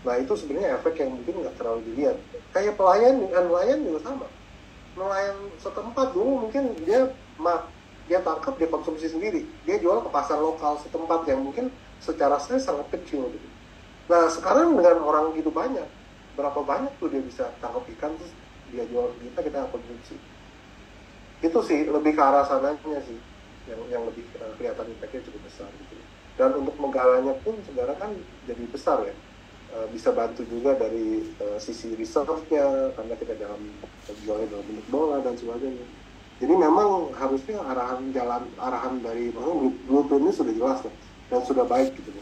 Nah itu sebenarnya efek yang mungkin nggak terlalu dilihat. Kayak nelayan juga sama. Nelayan setempat dulu mungkin dia tangkap, dia konsumsi sendiri, dia jual ke pasar lokal setempat yang mungkin secara size sangat kecil gitu. Nah sekarang dengan orang gitu banyak, berapa banyak tuh dia bisa tangkap ikan terus dia jual kita konsumsi. Itu sih lebih ke arah sananya sih yang lebih kelihatan impactnya cukup besar gitu. Dan untuk menggalanya pun sekarang kan jadi besar ya, bisa bantu juga dari sisi reserve-nya karena kita jualnya dalam bentuk bola dan sebagainya. Jadi memang harusnya arahan dari blueprint ini sudah jelas lah, dan sudah baik gitu.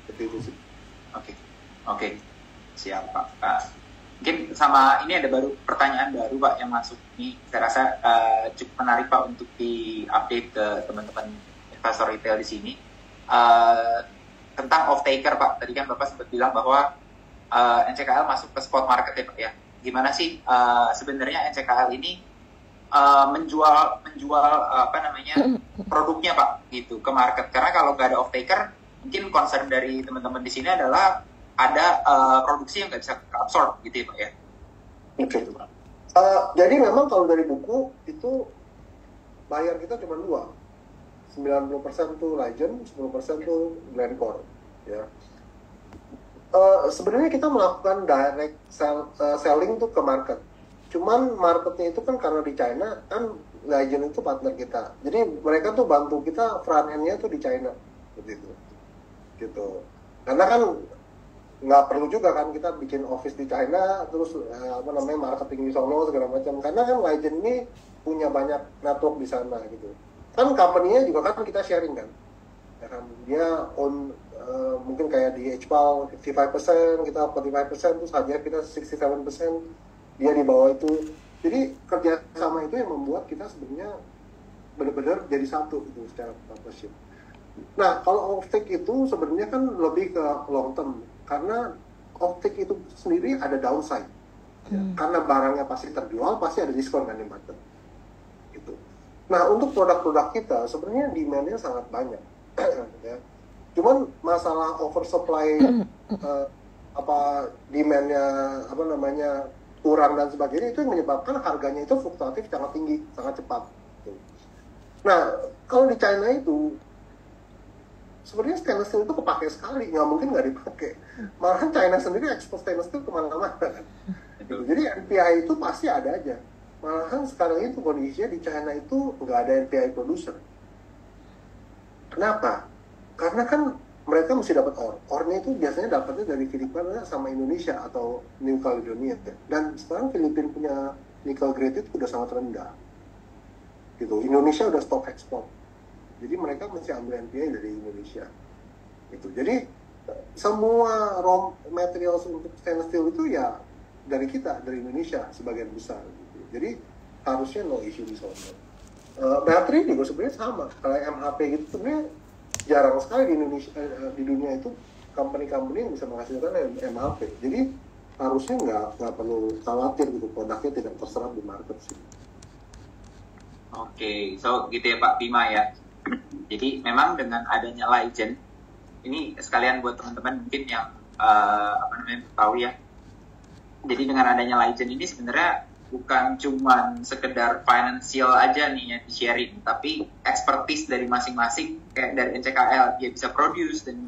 Seperti itu sih. Oke. Siap Pak. Mungkin sama ini ada pertanyaan baru Pak yang masuk nih. Saya rasa cukup menarik Pak untuk di-update ke teman-teman investor retail di sini. Tentang off-taker Pak. Tadi kan Bapak sempat bilang bahwa NCKL masuk ke spot market ya Pak ya. Gimana sih sebenarnya NCKL ini menjual produknya Pak gitu ke market? Karena kalau nggak ada off-taker, mungkin concern dari teman-teman di sini adalah ada produksi yang nggak bisa absorb gitu ya Pak ya. Oke. Jadi memang kalau dari buku itu bayar kita cuma 90% tuh Legend, 10% tuh Glencore ya. Sebenarnya kita melakukan direct selling tuh ke market. Cuman marketnya itu kan karena di China kan Legend itu partner kita. Jadi mereka tuh bantu kita front end-nya tuh di China, begitu. Gitu. Karena kan nggak perlu juga kan kita bikin office di China terus marketing di sono segala macam. Karena kan Legend ini punya banyak network di sana gitu. Kan company-nya juga kan kita sharing kan. Ya kan dia own mungkin kayak di HPAL 55%, kita 45%, terus hanya kita 67%, dia di bawah itu. Jadi kerjasama itu yang membuat kita sebenarnya benar-benar jadi satu gitu secara partnership. Nah, kalau offtake itu sebenarnya kan lebih ke long term, karena offtake itu sendiri ada downside. Ya, karena barangnya pasti terjual, pasti ada diskon kan di market. Gitu. Nah, untuk produk-produk kita sebenarnya demand-nya sangat banyak. Ya. Cuman masalah oversupply demand-nya kurang dan sebagainya, itu yang menyebabkan harganya itu fluktuatif sangat tinggi, sangat cepat. Nah, kalau di China itu sebenarnya stainless steel itu kepake sekali, nggak mungkin nggak dipakai. Malahan China sendiri ekspor stainless steel kemana-mana. Jadi NPI itu pasti ada aja. Malahan sekarang itu kondisinya di China itu nggak ada NPI producer. Kenapa? Karena kan mereka mesti dapat ore. Ore-nya itu biasanya dapatnya dari Filipina sama Indonesia atau New Caledonia. Dan sekarang Filipina punya nickel grade itu udah sangat rendah. Gitu. Indonesia udah stop ekspor. Jadi mereka mesti ambil NPI dari Indonesia. Gitu. Jadi semua raw materials untuk stainless steel itu ya dari kita, dari Indonesia sebagian besar. Gitu. Jadi harusnya no issue di sana. Baterai juga sebenarnya sama. Kalau MHP gitu sebenarnya jarang sekali di Indonesia, di dunia itu company-company yang bisa menghasilkan MHP. Jadi harusnya nggak perlu khawatir gitu produknya tidak terserap di market sih. Oke, so gitu ya Pak Bima ya. Jadi memang dengan adanya Legend ini sekalian buat teman-teman mungkin yang tahu ya. Jadi dengan adanya Legend ini sebenarnya bukan cuman sekedar financial aja nih yang di-sharing, tapi expertise dari masing-masing, kayak dari NCKL, dia bisa produce dan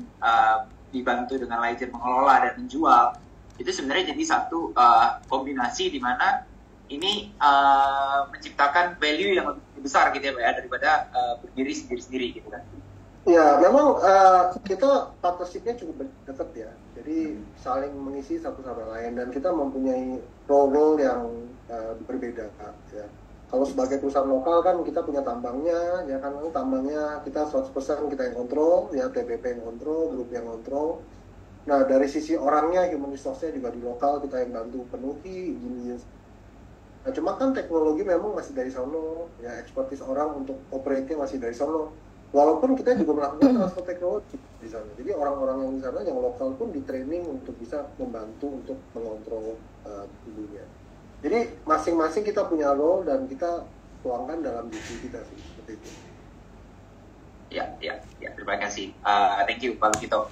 dibantu dengan Legend mengelola dan menjual. Itu sebenarnya jadi satu kombinasi di mana ini menciptakan value yang lebih besar gitu ya Pak ya, daripada berdiri sendiri-sendiri gitu kan. Ya, memang kita partnership-nya cukup dekat ya. Jadi saling mengisi satu sama lain dan kita mempunyai role yang berbeda ya. Kalau sebagai perusahaan lokal kan kita punya tambangnya, ya kan tambangnya kita 100% kita yang kontrol, ya TPP yang kontrol, grup yang kontrol. Nah dari sisi orangnya, human resource-nya juga di lokal kita yang bantu penuhi izin. Nah cuma kan teknologi memang masih dari sono, ya expertise orang untuk operate-nya masih dari sono. Walaupun kita juga melakukan transfer teknologi di sana. Jadi orang-orang yang di sana yang lokal pun di training untuk bisa membantu untuk mengontrol dunia. Jadi masing-masing kita punya role dan kita tuangkan dalam diri kita sih, seperti itu. Ya, terima kasih. Thank you Pak Lukito.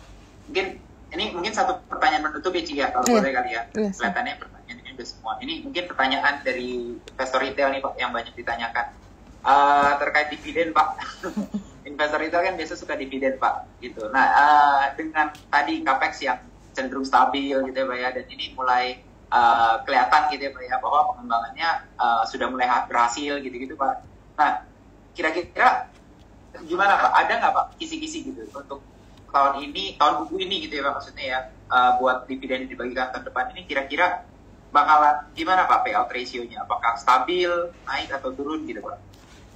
Mungkin satu pertanyaan menutup ya Ci ya, kalau boleh kali ya. Kelihatannya pertanyaan ini udah semua. Ini mungkin pertanyaan dari investor retail nih Pak yang banyak ditanyakan. Terkait dividen Pak. Investor retail kan biasa suka dividen Pak gitu. Nah dengan tadi capex yang cenderung stabil gitu ya Pak ya, dan ini mulai kelihatan gitu ya Pak ya bahwa pengembangannya sudah mulai berhasil gitu Pak. Nah kira-kira gimana Pak? Ada nggak Pak kisi-kisi gitu untuk tahun buku ini gitu ya Pak, maksudnya ya buat dividen dibagikan tahun depan ini kira-kira bakalan gimana Pak payout ratio-nya? Apakah stabil, naik atau turun gitu Pak?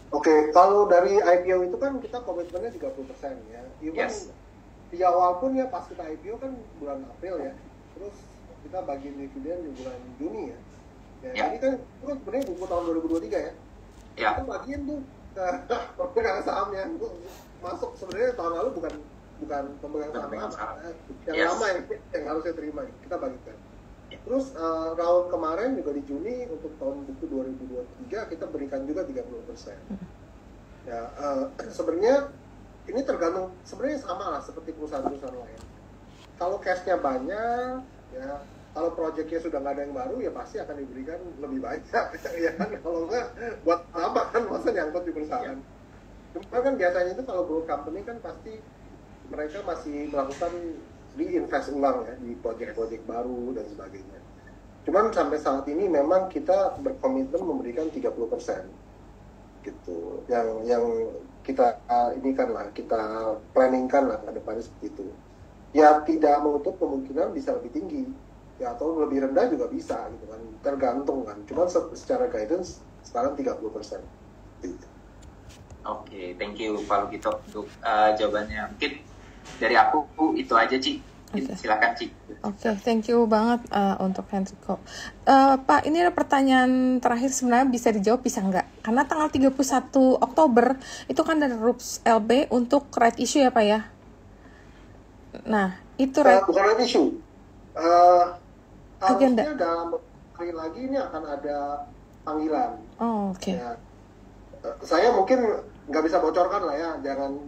Oke, kalau dari IPO itu kan kita komitmennya 30% ya. Even di awal pun ya pas kita IPO kan bulan April ya. Terus kita bagi dividen di bulan Juni ya. Jadi kan itu kan sebenarnya buku tahun 2023 ya. Kita bagiin tuh ke pemegang sahamnya. Masuk sebenarnya tahun lalu bukan pemegang saham yang lama yang harusnya terima. Kita bagikan. Terus round kemarin juga di Juni untuk tahun buku 2023 kita berikan juga 30%. Ya, sebenarnya ini tergantung, sebenarnya sama lah seperti perusahaan-perusahaan lain. Kalau cashnya banyak, ya kalau proyeknya sudah nggak ada yang baru ya pasti akan diberikan lebih banyak, ya kan? Kalau nggak buat apa kan masa nyangkut di perusahaan. Cuma kan biasanya itu kalau growth company kan pasti mereka masih melakukan diinvest ulang ya di proyek-proyek baru dan sebagainya. Cuman sampai saat ini memang kita berkomitmen memberikan 30% gitu. Yang kita kita planningkan lah ke depannya seperti itu. Ya tidak menutup kemungkinan bisa lebih tinggi ya, atau lebih rendah juga bisa gitu kan, tergantung kan. Cuman secara guidance sekarang 30%. Gitu. Oke, thank you Pak Lugito untuk jawabannya. Mungkin dari aku itu aja, Ci. Silakan, Ci. Oke, thank you banget untuk Henrico. Pak, ini ada pertanyaan terakhir, sebenarnya bisa dijawab bisa enggak? Karena tanggal 31 Oktober itu kan ada RUPS LB untuk right issue ya Pak ya? Nah, itu bukan right issue. Harusnya dalam hari lagi ini akan ada panggilan. Oh, oke. Ya, saya mungkin nggak bisa bocorkan lah ya, jangan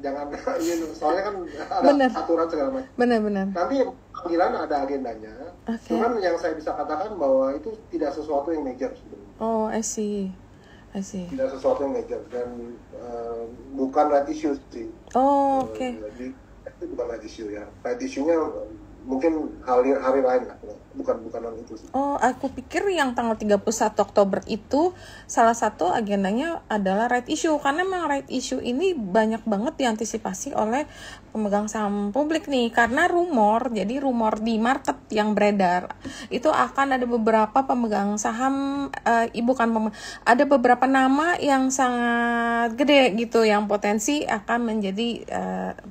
soalnya kan ada aturan segala macam. Benar. Nanti panggilan ada agendanya. Okay. Cuman yang saya bisa katakan bahwa itu tidak sesuatu yang major sebenarnya. Oh, I see. Tidak sesuatu yang major dan bukan right issue sih. Oh, oke. Jadi itu bukan right issue ya. Right issue-nya mungkin hari lain lah, bukan itu sih. Oh, aku pikir yang tanggal 31 Oktober itu salah satu agendanya adalah right issue, karena memang right issue ini banyak banget diantisipasi oleh pemegang saham publik nih, karena jadi rumor di market yang beredar itu akan ada beberapa pemegang saham, ada beberapa nama yang sangat gede gitu yang potensi akan menjadi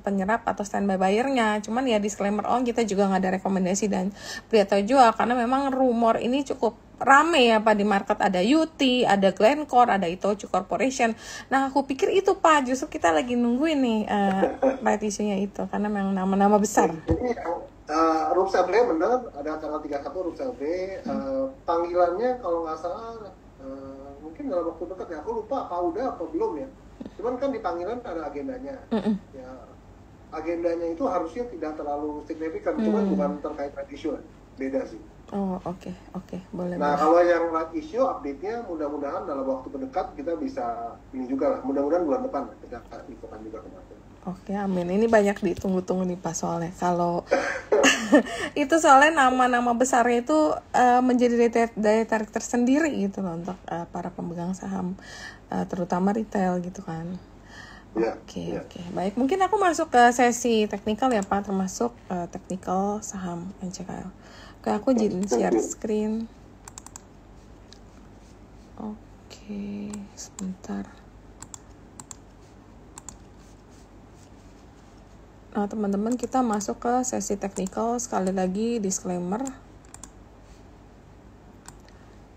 penyerap atau standby buyer-nya. Cuman ya disclaimer kita juga nggak ada rekomendasi dan beritahu jual, karena memang rumor ini cukup rame ya Pak di market. Ada UT, ada Glencore, ada Itochu Corporation. Nah aku pikir itu Pak, justru kita lagi nungguin nih right issue-nya itu, karena memang nama-nama besar. Ini RUPS LB benar, ada tanggal 31 RUPS LB. Panggilannya kalau nggak salah mungkin dalam waktu dekat ya, aku lupa apa udah apa belum ya. Cuman kan di panggilan ada agendanya. Ya, agendanya itu harusnya tidak terlalu signifikan, cuman bukan terkait right issue, beda sih. Oh, oke, boleh. Nah, kalau yang right issue update-nya mudah-mudahan dalam waktu terdekat kita bisa ini juga lah. Mudah-mudahan bulan depan kita infokan juga ke market. Oke, amin. Ini banyak ditunggu-tunggu nih Pak soalnya. Kalau itu soalnya nama-nama besarnya itu menjadi daya tarik tersendiri gitu loh untuk para pemegang saham, terutama retail gitu kan. Oke. Baik, mungkin aku masuk ke sesi teknikal ya Pak, termasuk teknikal saham NCKL. Oke, aku izin share screen. Oke, sebentar. Nah, teman-teman, kita masuk ke sesi teknikal. Sekali lagi disclaimer.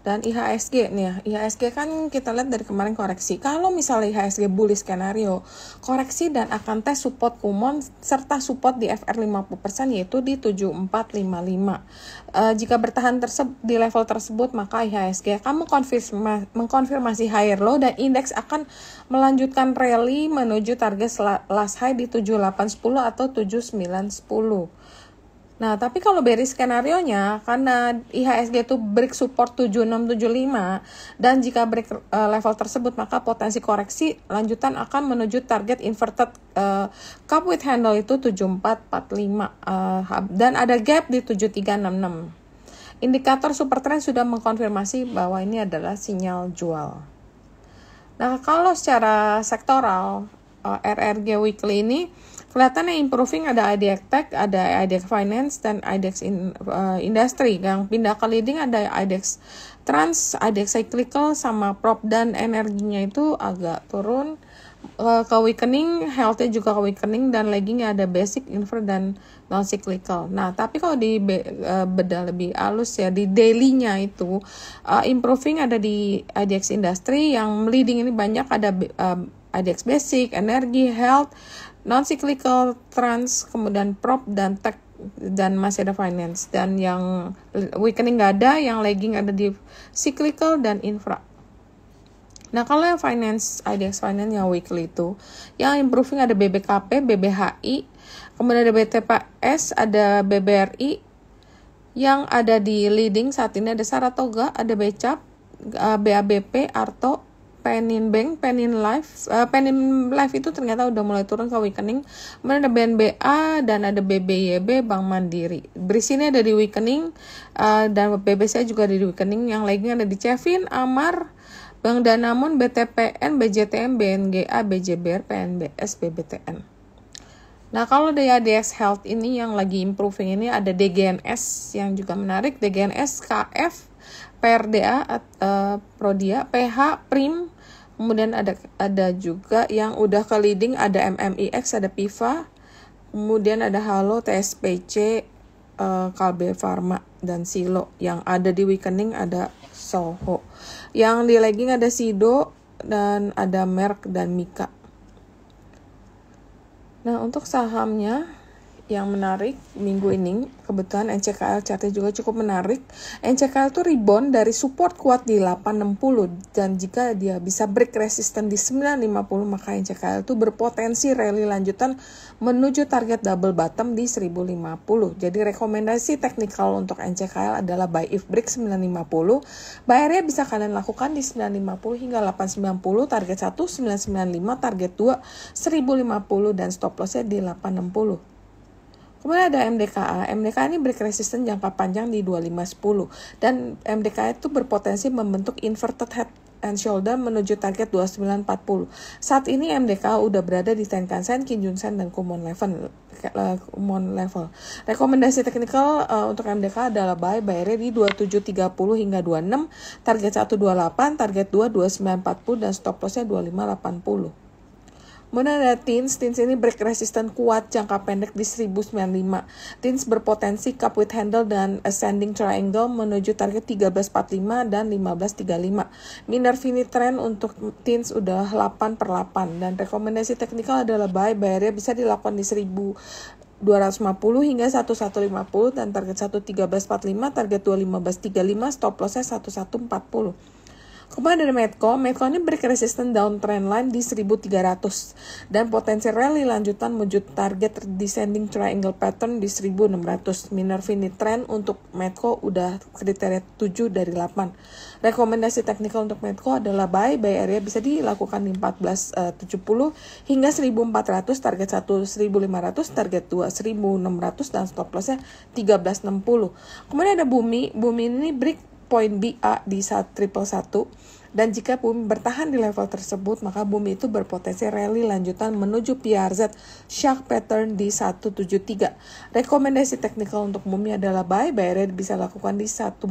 Dan IHSG nih ya, IHSG kan kita lihat dari kemarin koreksi. Kalau misalnya IHSG bullish skenario, koreksi dan akan tes support common serta support di FR 50% yaitu di 7455. Jika bertahan di level tersebut, maka IHSG akan mengkonfirmasi higher low dan indeks akan melanjutkan rally menuju target last high di 7810 atau 7910. Nah, tapi kalau bearish skenario-nya, karena IHSG itu break support 7675, dan jika break level tersebut, maka potensi koreksi lanjutan akan menuju target inverted cup with handle itu 7445, dan ada gap di 7366. Indikator super trend sudah mengkonfirmasi bahwa ini adalah sinyal jual. Nah, kalau secara sektoral, RRG weekly ini kelihatannya improving, ada IDX Tech, ada IDX Finance, dan IDX Industry. Yang pindah ke leading ada IDX Trans, IDX Cyclical, sama prop dan energinya itu agak turun. Ke weakening, health-nya juga ke weakening, dan laggingnya ada basic, infra, dan non-cyclical. Nah, tapi kalau di beda lebih halus ya, di daily-nya itu improving ada di IDX Industry, yang leading ini banyak ada IDX Basic, energi, health, non-cyclical, trans, kemudian prop dan tech, dan masih ada finance. Dan yang weakening nggak ada, yang lagging ada di cyclical dan infra. Nah, kalau yang finance, IDX Finance yang weekly itu, yang improving ada BBKP, BBHI, kemudian ada BTPS, ada BBRI, yang ada di leading saat ini ada Saratoga, ada Becap, BABP, Arto, Penin Bank, Penin Life. Penin Life itu ternyata udah mulai turun ke weakening. Kemudian ada BNBA dan ada BBYB, Bank Mandiri. BRIS ini ada di weakening, dan BBC juga ada di weakening. Yang lainnya ada di Cevin, Amar, Bank Danamon, BTPN, BJTM, BNGA, BJBR, PNBS, BBTN. Nah, kalau dari ADX Health ini yang lagi improving ini ada DGNS yang juga menarik. DGNS, KF, PRDA, Prodia, PH, Prim. Kemudian ada juga yang udah ke leading, ada MMIX, ada PIVA. Kemudian ada Halo, TSPC, Kalbe Pharma, dan Silo. Yang ada di weakening ada Soho. Yang di lagging ada Sido, dan ada Merck dan Mika. Nah, untuk sahamnya yang menarik minggu ini, kebetulan NCKL chartnya juga cukup menarik. NCKL itu rebound dari support kuat di 860, dan jika dia bisa break resisten di 950, maka NCKL itu berpotensi rally lanjutan menuju target double bottom di 1050. Jadi rekomendasi teknikal untuk NCKL adalah buy if break 950. Buy-nya bisa kalian lakukan di 950 hingga 890, target 1 995, target 2 1050, dan stop loss-nya di 860. Kemudian ada MDKA. MDKA ini break resistance jangka panjang di 2510, dan MDKA itu berpotensi membentuk inverted head and shoulder menuju target 2940. Saat ini MDKA udah berada di Tenkan Sen, Kijun Sen, dan Kumon level. Rekomendasi teknikal untuk MDKA adalah buy area di 2730 hingga 26, target 128, target 2 2940, dan stop loss-nya 2580. Kemudian ada TINS ini break resisten kuat jangka pendek di 1095. TINS berpotensi cup with handle dan ascending triangle menuju target 1345 dan 1535. Minervini trend untuk TINS udah 8/8, dan rekomendasi teknikal adalah buy area bisa dilakukan di 1250 hingga 1150, dan target 11345, target 21535, stop loss-nya 1140. Kemudian ada Medco ini break resistance downtrend line di 1300, dan potensi rally lanjutan menuju target descending triangle pattern di 1600. Minervini trend untuk Medco udah kriteria 7 dari 8. Rekomendasi teknikal untuk Medco adalah buy area bisa dilakukan di 1470 hingga 1400, target 1 1500, target 2 1600, dan stop loss-nya 1360. Kemudian ada Bumi ini break poin BA di 111, dan jika Bumi bertahan di level tersebut, maka Bumi itu berpotensi rally lanjutan menuju PRZ shark pattern di 173. Rekomendasi teknikal untuk Bumi adalah buy area bisa lakukan di 140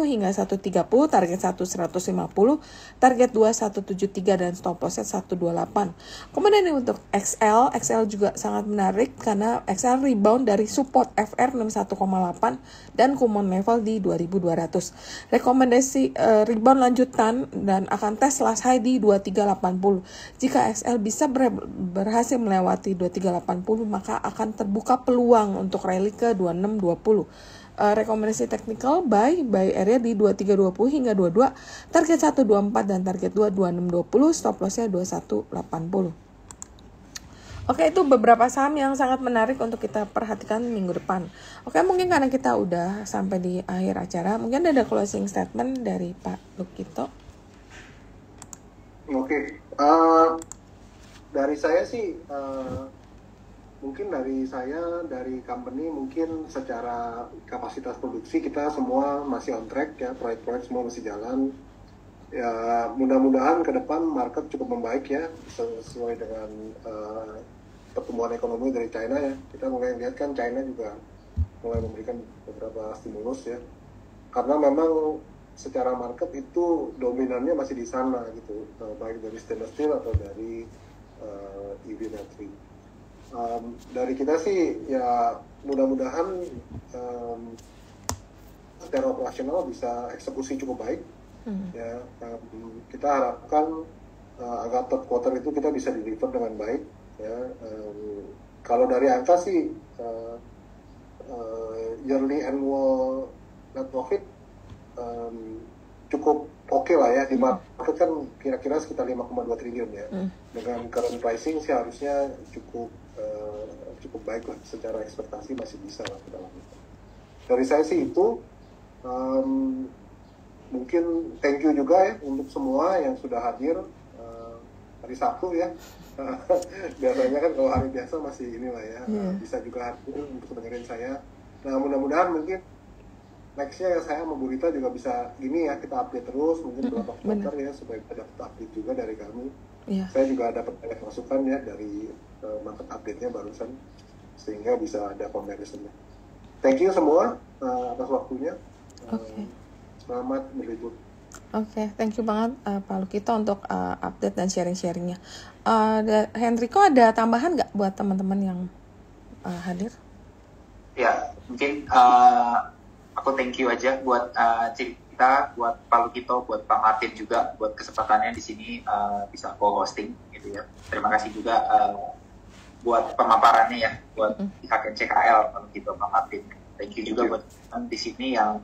hingga 130, target 1 150, target 2 173, dan stop loss 128. Kemudian untuk XL juga sangat menarik karena XL rebound dari support FR 61,8 dan Kumon level di 2200. Rekomendasi rebound lanjutan dan akan tes last high di 2380. Jika XL bisa berhasil melewati 2380, maka akan terbuka peluang untuk rally ke 2620. Rekomendasi teknikal buy area di 2320 hingga 22, target 124 dan target 2 2620, stop loss-nya 2180. Oke, itu beberapa saham yang sangat menarik untuk kita perhatikan minggu depan. Oke, mungkin karena kita udah sampai di akhir acara, mungkin ada closing statement dari Pak Lukito. Oke, dari saya sih, mungkin dari company mungkin secara kapasitas produksi kita semua masih on track ya, proyek-proyek semua masih jalan. Ya, mudah-mudahan ke depan market cukup membaik ya, sesuai dengan pertumbuhan ekonomi dari China ya. Kita mulai lihat kan China juga mulai memberikan beberapa stimulus ya, karena memang secara market itu dominannya masih di sana gitu, baik dari stainless steel atau dari EV battery. Dari kita sih ya mudah-mudahan secara operasional bisa eksekusi cukup baik. Ya, kita harapkan agar third quarter itu kita bisa deliver dengan baik ya. Kalau dari angka sih yearly annual net profit cukup oke lah ya, di market kan kira-kira sekitar 5,2 triliun ya. Dengan current pricing sih harusnya cukup baik lah, secara ekspektasi masih bisa lah kita lakukan. Dari saya sih itu mungkin thank you juga ya untuk semua yang sudah hadir hari Sabtu ya. Biasanya kan kalau hari biasa masih inilah ya, bisa juga hadir untuk dengerin saya. Nah mudah-mudahan mungkin nextnya ya saya sama Bu Rita juga bisa gini ya, kita update terus mungkin berapa quarter ya, supaya kita dapat update juga dari kami. Saya juga dapat banyak masukan ya dari market update-nya barusan, sehingga bisa ada comparison-nya. Thank you semua atas waktunya. Selamat berlibur. Thank you banget Pak Lukito untuk update dan sharing-sharingnya. Henrico ada tambahan nggak buat teman-teman yang hadir? Ya, mungkin aku thank you aja buat cerita, buat Pak Lukito, buat Pak Martin juga, buat kesempatannya di sini bisa co-hosting gitu ya. Terima kasih juga buat pemaparannya ya, buat pihak NCKL, Pak Lukito, Pak Martin. Thank you juga buat teman di sini yang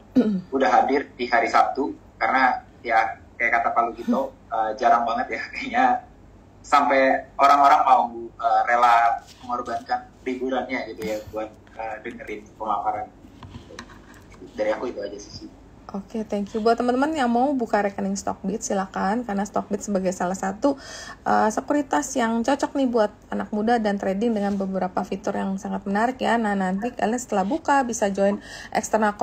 udah hadir di hari Sabtu, karena ya kayak kata Pak Lukito, jarang banget ya kayaknya sampai orang-orang mau rela mengorbankan liburannya gitu ya buat dengerin pemaparan. Dari aku itu aja sih. Thank you. Buat teman-teman yang mau buka rekening Stockbit, silakan, karena Stockbit sebagai salah satu sekuritas yang cocok nih buat anak muda dan trading dengan beberapa fitur yang sangat menarik ya. Nah, nanti kalian setelah buka bisa join external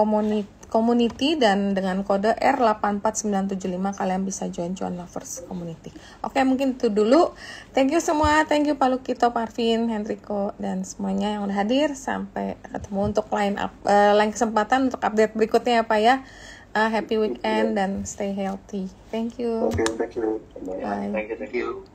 community dan dengan kode R84975 kalian bisa join Cuan Lovers Community. Mungkin itu dulu. Thank you semua. Thank you Pak Lukito, Parvin, Henrico, dan semuanya yang udah hadir. Sampai ketemu untuk lain kesempatan untuk update berikutnya ya Pak ya. Happy weekend dan stay healthy. Thank you. Thank you. Bye. Thank you.